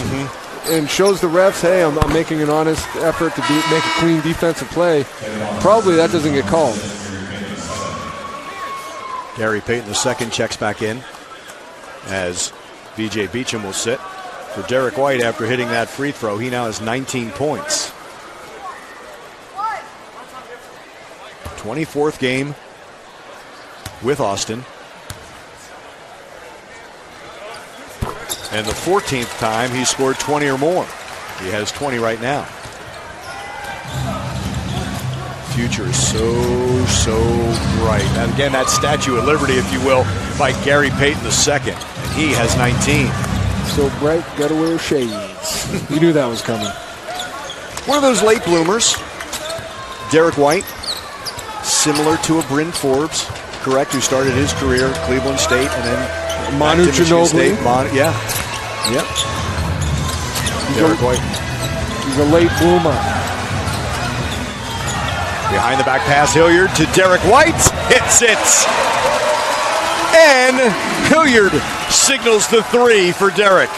and shows the refs, hey, I'm making an honest effort to make a clean defensive play, probably that doesn't get called. Gary Payton II checks back in as VJ Beecham will sit. For Derek White, after hitting that free throw, he now has 19 points. 24th game with Austin. And the 14th time he scored 20 or more. He has 20 right now. Future is so bright. And again, that Statue of Liberty, if you will, by Gary Payton II. And he has 19. So bright, gotta wear shades. You knew that was coming. One of those late bloomers. Derek White, similar to a Bryn Forbes, correct, who started his career at Cleveland State and then Manu Ginobili. Yep. Derek White. He's a late bloomer. Behind the back pass, Hilliard to Derek White. Hits it. And Hilliard signals the 3 for Derek.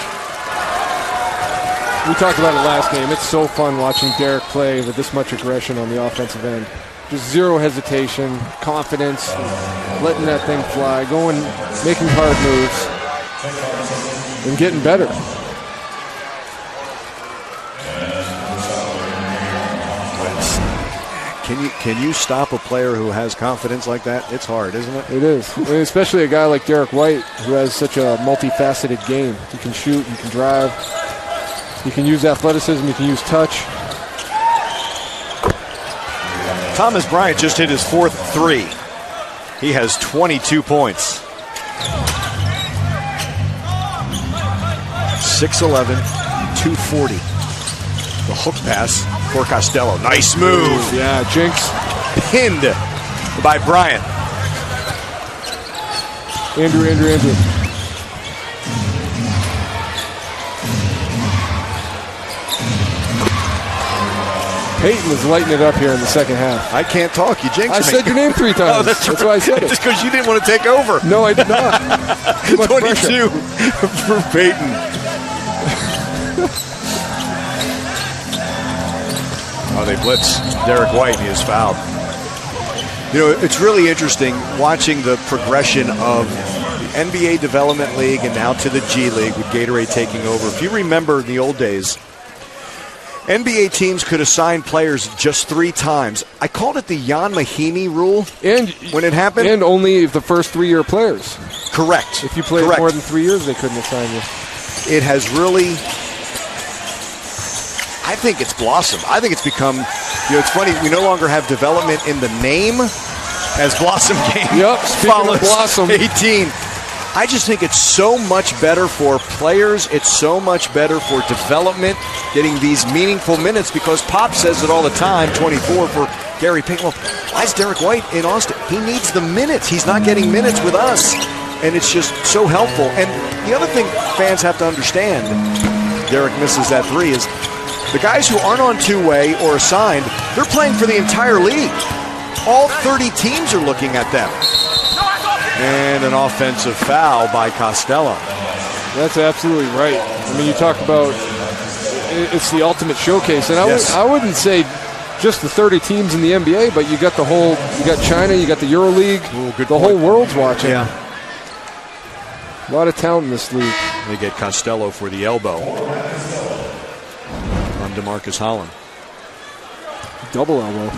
We talked about it last game. It's so fun watching Derek play with this much aggression on the offensive end. Just zero hesitation, confidence, letting that thing fly, going, making hard moves, and getting better. Can you stop a player who has confidence like that? It's hard, isn't it? It is, and especially a guy like Derek White who has such a multifaceted game. He can shoot, he can drive, he can use athleticism, he can use touch. Thomas Bryant just hit his 4th three. He has 22 points. 6'11", 240. The hook pass for Costello. Nice move. Yeah, Jinx. Pinned by Bryant. Andrew. Peyton was lighting it up here in the second half. I can't talk. You jinxed me. I said your name 3 times. Oh, that's why I said it. Just because you didn't want to take over. No, I did not. 22 for Peyton. Oh, they blitz Derek White, and he is fouled. You know, it's really interesting watching the progression of the NBA Development League and now to the G League with Gatorade taking over. If you remember in the old days, NBA teams could assign players just 3 times. I called it the Jan Mahimi rule and when it happened. And only the first 3-year players. Correct. If you played more than 3 years, they couldn't assign you. It has really, I think it's blossomed. I think it's become, you know, it's funny, we no longer have development in the name as Blossom Game. Yep, speaking of Blossom. 18. I just think it's so much better for players. It's so much better for development, getting these meaningful minutes, because Pop says it all the time, 24 for Gary Payton. Well, why is Derek White in Austin? He needs the minutes. He's not getting minutes with us, and it's just so helpful. And the other thing fans have to understand, Derek misses that 3, is the guys who aren't on two-way or assigned, they're playing for the entire league. All 30 teams are looking at them. And an offensive foul by Costello. That's absolutely right. I mean, you talk about it's the ultimate showcase, and I wouldn't say just the 30 teams in the NBA, but you got the whole, you got China, you got the EuroLeague, the whole world's watching. Yeah. A lot of talent in this league. They get Costello for the elbow on DeMarcus Holland. Double elbow.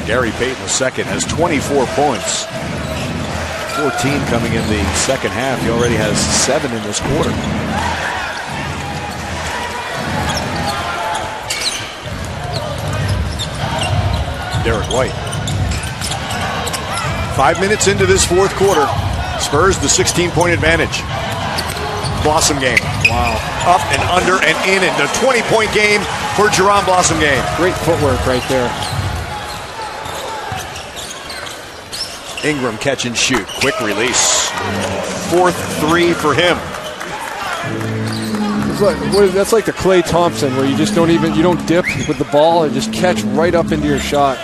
Gary Payton II has 24 points. 14 coming in the second half. He already has 7 in this quarter. Derek White. 5 minutes into this fourth quarter. Spurs the 16-point advantage. Blossom Game. Wow. Up and under and in it. The 20-point game for Jerron Blossom Game. Great footwork right there. Ingram catch and shoot. Quick release. 4th 3 for him. That's like the Klay Thompson, where you just don't dip with the ball and just catch right up into your shot.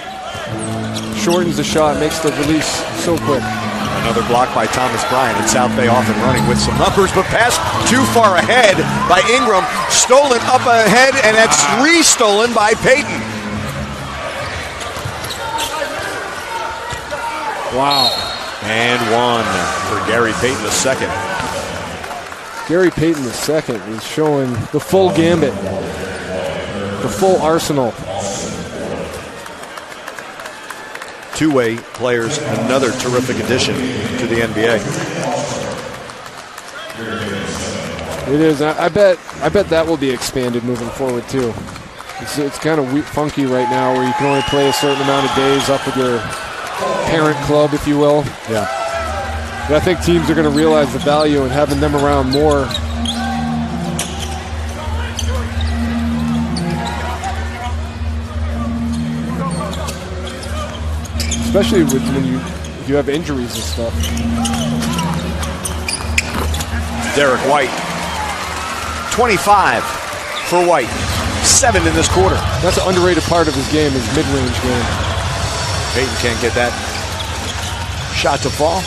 Shortens the shot, makes the release so quick. Another block by Thomas Bryant, and South Bay off and running with some numbers, but pass too far ahead by Ingram. Stolen up ahead, and that's re-stolen by Payton. Wow. And 1 for Gary Payton II. Gary Payton II is showing the full gambit, the full arsenal. Two-way players, another terrific addition to the NBA. It is. I bet that will be expanded moving forward too. It's kind of funky right now, where you can only play a certain amount of days up with your parent club, if you will. Yeah. But I think teams are going to realize the value in having them around more. Especially when you have injuries and stuff. Derek White. 25 for White. 7 in this quarter. That's an underrated part of his game, his mid-range game. Payton can't get that shot to fall.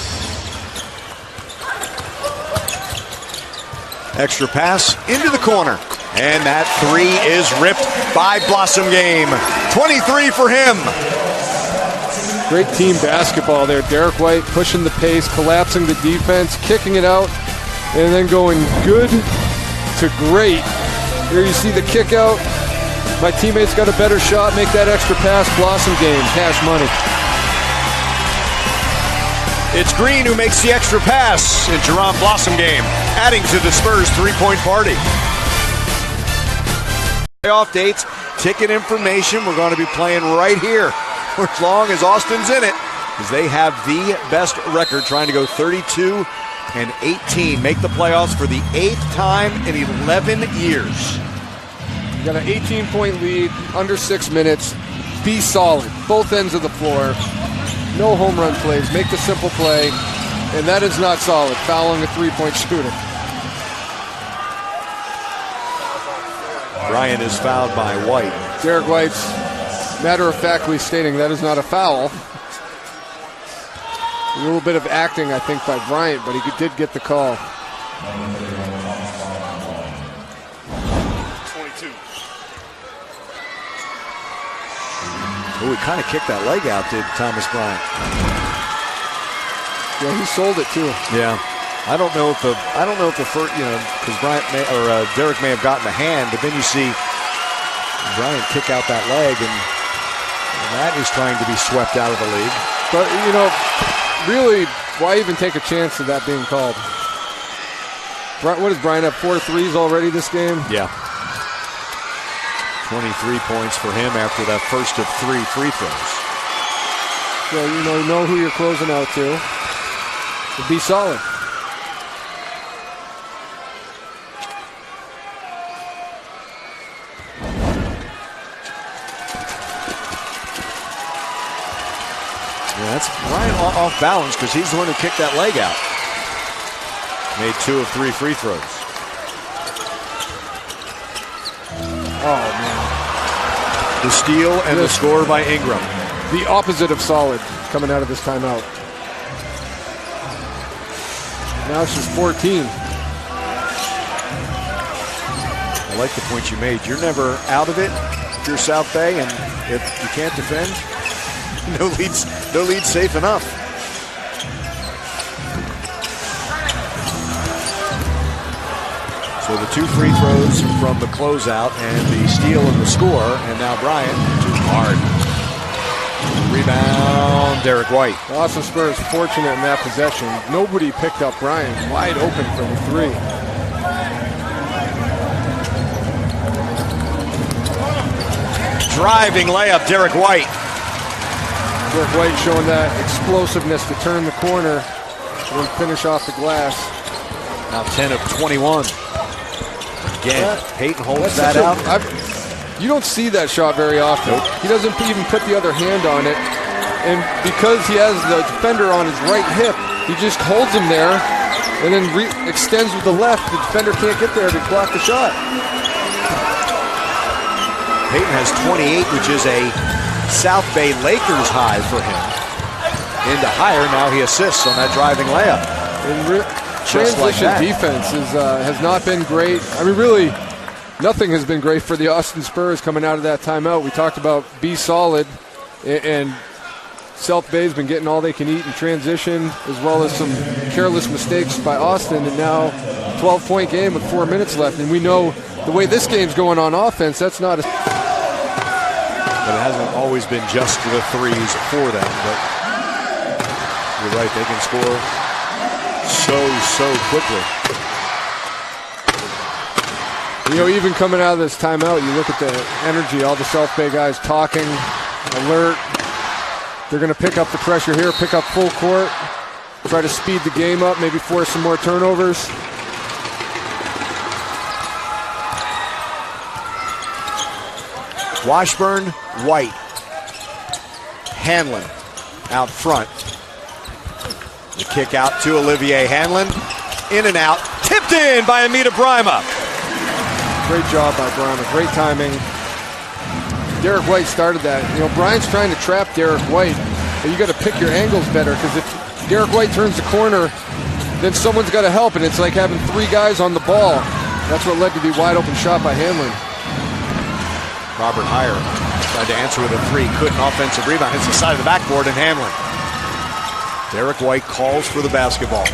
Extra pass into the corner. And that 3 is ripped by Blossom Game. 23 for him. Great team basketball there. Derek White pushing the pace, collapsing the defense, kicking it out, and then going good to great Here you see the kick out. My teammates got a better shot. Make that extra pass. Blossom game. Cash money. It's Green who makes the extra pass in Jerome Blossom game, adding to the Spurs' three-point party. Playoff dates, ticket information. We're going to be playing right here for as long as Austin's in it, because they have the best record, trying to go 32-18, make the playoffs for the 8th time in 11 years. You got an 18-point lead, under 6 minutes. Be solid, both ends of the floor. No home run plays. Make the simple play, and that is not solid. Fouling a three-point shooter. Bryant is fouled by White. Derek White's matter-of-factly stating that is not a foul. A little bit of acting, I think, by Bryant, but he did get the call. 22. Oh, he kind of kicked that leg out, did Thomas Bryant? Yeah, he sold it too. Yeah. I don't know if the first, because Derek may have gotten the hand, but then you see Bryant kick out that leg, and that is trying to be swept out of the league. But really, why even take a chance of that being called? What is Bryant up? 4 threes already this game? Yeah. 23 points for him after that first of 3 free throws. So you know who you're closing out to. Be solid. Yeah, that's Bryant off balance because he's the one who kicked that leg out. Made 2 of 3 free throws. Oh, man. The steal and the score by Ingram. The opposite of solid coming out of this timeout. Now it's just 14. I like the point you made. You're never out of it if you're South Bay, and if you can't defend, no lead's safe enough. So the 2 free throws from the closeout and the steal and the score, and now Bryant too hard. Rebound, Derek White. Austin Spurs fortunate in that possession. Nobody picked up Bryant. Wide open for the 3. Driving layup, Derek White. Derek White showing that explosiveness to turn the corner and then finish off the glass. Now 10 of 21. Again, Peyton holds that out. You don't see that shot very often. Nope. He doesn't even put the other hand on it. And because he has the defender on his right hip, he just holds him there and then extends with the left. The defender can't get there to block the shot. Peyton has 28, which is a South Bay Lakers high for him. Into higher, now he assists on that driving layup. Transition defense has not been great. I mean, really, nothing has been great for the Austin Spurs coming out of that timeout. We talked about be solid, and South Bay's been getting all they can eat in transition, as well as some careless mistakes by Austin, and now 12-point game with 4 minutes left. And we know the way this game's going on offense, that's not a... But it hasn't always been just the threes for them, but you're right, they can score so quickly. Even coming out of this timeout, you look at the energy, all the South Bay guys talking, alert. They're going to pick up the pressure here, pick up full court, try to speed the game up, maybe force some more turnovers. Washburn, White, Hanlon out front. The kick out to Olivier Hanlon. In and out. Tipped in by Amita Brima. Great job by Brima. Great timing. Derek White started that. Bryant's trying to trap Derek White, but you got to pick your angles better, because if Derek White turns the corner, then someone's got to help, and it's like having 3 guys on the ball. That's what led to the wide open shot by Hanlon. Robert Heyer tried to answer with a 3. Couldn't. Offensive rebound. Hits the side of the backboard, and Hanlon. Derek White calls for the basketball.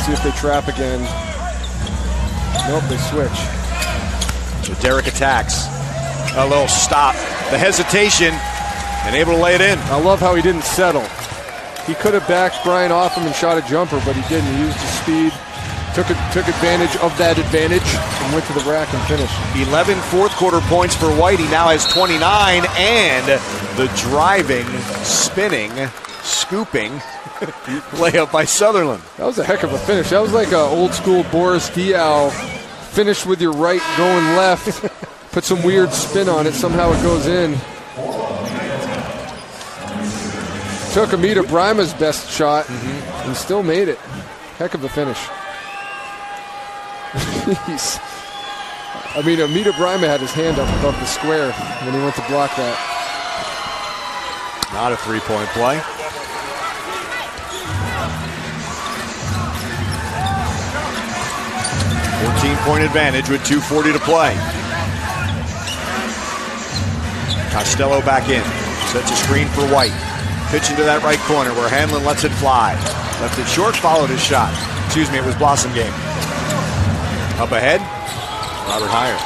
See if they trap again. Nope, they switch. So Derek attacks. A little stop. The hesitation, and able to lay it in. I love how he didn't settle. He could have backed Brian off him and shot a jumper, but he didn't. He used his speed, took advantage of that advantage, and went to the rack and finished. 11 fourth-quarter points for White. He now has 29, and the driving, spinning, scooping layup by Sutherland. That was a heck of a finish. That was like an old-school Boris Diaw. Finish with your right going left. Put some weird spin on it. Somehow it goes in. Took Amita Brima's best shot and still made it. Heck of a finish. I mean, Amita Brima had his hand up above the square when he went to block that. Not a three-point play. Point advantage with 2:40 to play. Costello back in. Sets a screen for White. Pitch into that right corner where Hanlon lets it fly. Left it short, followed his shot. Excuse me, it was Blossom game. Up ahead, Robert Heyer.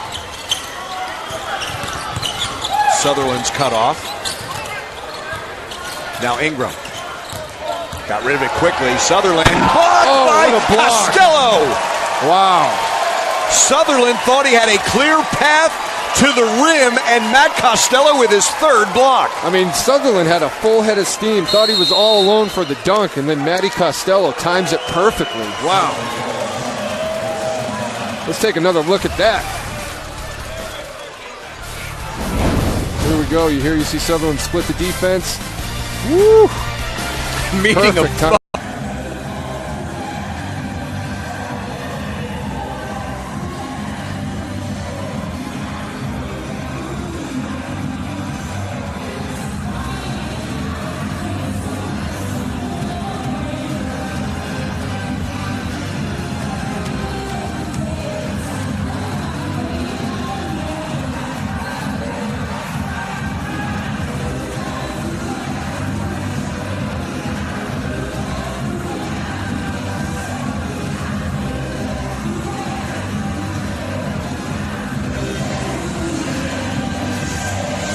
Sutherland's cut off. Now Ingram. Got rid of it quickly. Sutherland blocked by Costello. Wow. Sutherland thought he had a clear path to the rim, and Matt Costello with his third block. I mean, Sutherland had a full head of steam, thought he was all alone for the dunk, and then Matty Costello times it perfectly. Wow. Let's take another look at that. Here we go. You see Sutherland split the defense. Woo! Meeting Perfect of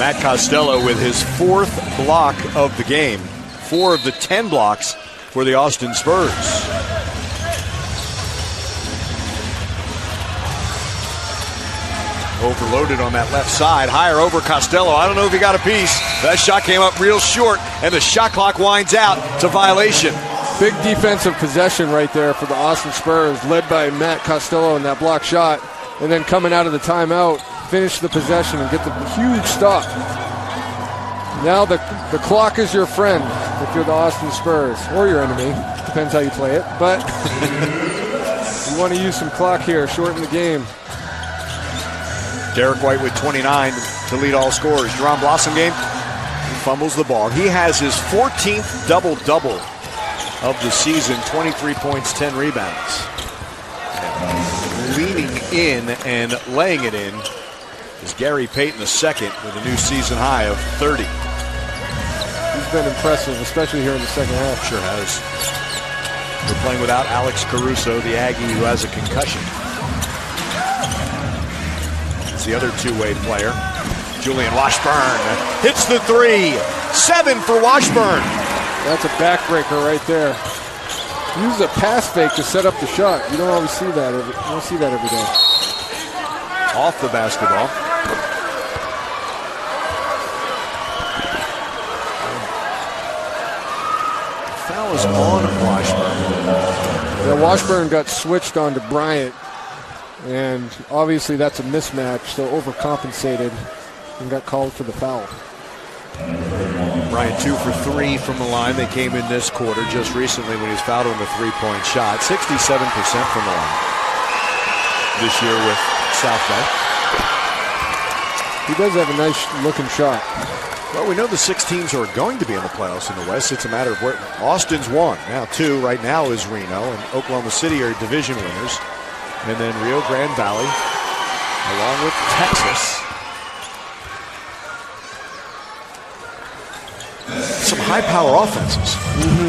Matt Costello with his fourth block of the game. 4 of the 10 blocks for the Austin Spurs. Overloaded on that left side. Higher over Costello. I don't know if he got a piece. That shot came up real short, and the shot clock winds out. It's a violation. Big defensive possession right there for the Austin Spurs, led by Matt Costello in that block shot. And then coming out of the timeout, finish the possession and get the huge stop. Now the clock is your friend if you're the Austin Spurs, or your enemy. Depends how you play it. But you want to use some clock here, shorten the game. Derek White with 29 to lead all scorers. Jerron Blossom game, he fumbles the ball. He has his 14th double-double of the season, 23 points, 10 rebounds. Leaning in and laying it in is Gary Payton II with a new season high of 30. He's been impressive, especially here in the second half. Sure has. We're playing without Alex Caruso, the Aggie who has a concussion. It's the other two-way player. Julian Washburn hits the three. 7 for Washburn. That's a backbreaker right there. Use a pass fake to set up the shot. You don't always see that. You don't see that every day. Off the basketball. Foul is on Washburn. Yeah, Washburn got switched onto Bryant, and obviously that's a mismatch, so overcompensated and got called for the foul. Bryant 2 for 3 from the line. They came in this quarter just recently when he was fouled on the three-point shot. 67% from the line this year with South Bay. He does have a nice looking shot. Well, we know the 6 teams who are going to be in the playoffs in the West. It's a matter of where. Austin's 1. Now 2 right now is Reno, and Oklahoma City are division winners. And then Rio Grande Valley, along with Texas. Some high-power offenses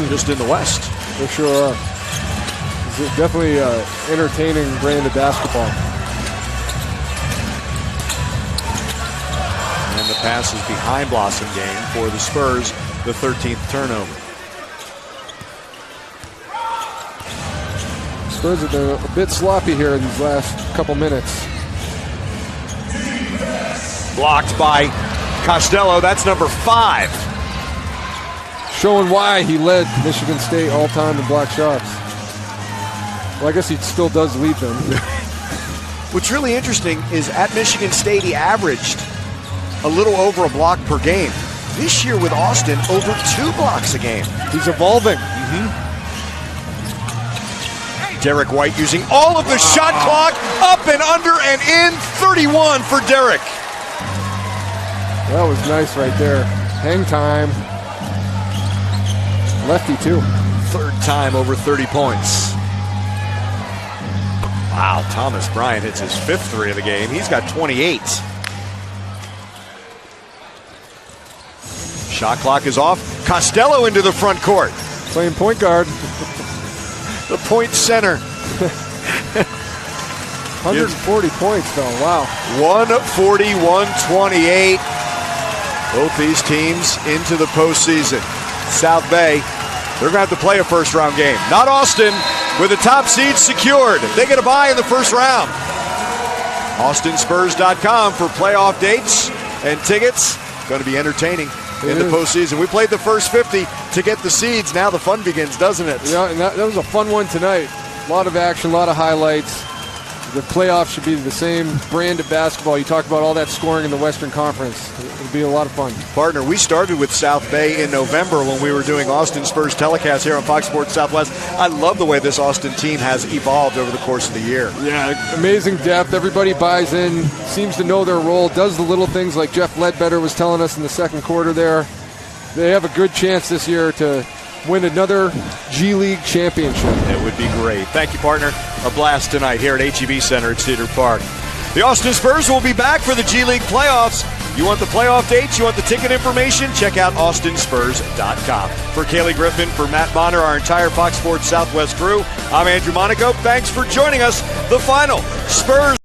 just in the West. For sure are. It's definitely entertaining brand of basketball. And the pass is behind Blossom Game for the Spurs, the 13th turnover. Spurs have been a bit sloppy here in these last couple minutes. Blocked by Costello. That's number 5. Showing why he led Michigan State all-time in block shots. Well, I guess he still does lead them. What's really interesting is at Michigan State, he averaged a little over a block per game. This year with Austin, over 2 blocks a game. He's evolving. Derek White using all of the shot clock, up and under and in, 31 for Derek. That was nice right there. Hang time. Lefty too. 3rd time over 30 points. Wow, Thomas Bryant hits his 5th 3 of the game. He's got 28. Shot clock is off. Costello into the front court. Playing point guard. The point center. 140 points though, wow. 140, 128. Both these teams into the postseason. South Bay, they're going to have to play a first-round game. Not Austin, with the top seed secured. They get a bye in the first round. AustinSpurs.com for playoff dates and tickets. Going to be entertaining in the postseason. We played the first 50 to get the seeds. Now the fun begins, doesn't it? Yeah, and that was a fun one tonight. A lot of action, a lot of highlights. The playoffs should be the same brand of basketball. You talk about all that scoring in the Western Conference. It'll be a lot of fun. Partner, we started with South Bay in November when we were doing Austin Spurs telecast here on Fox Sports Southwest. I love the way this Austin team has evolved over the course of the year. Yeah, amazing depth. Everybody buys in, seems to know their role, does the little things like Jeff Ledbetter was telling us in the second quarter there. They have a good chance this year to win another G League championship. It would be great. Thank you, partner. A blast tonight here at HEB Center at Cedar Park. The Austin Spurs will be back for the G League playoffs. You want the playoff dates? You want the ticket information? Check out AustinSpurs.com. For Kaylee Griffin, for Matt Bonner, our entire Fox Sports Southwest crew, I'm Andrew Monaco. Thanks for joining us. The final Spurs.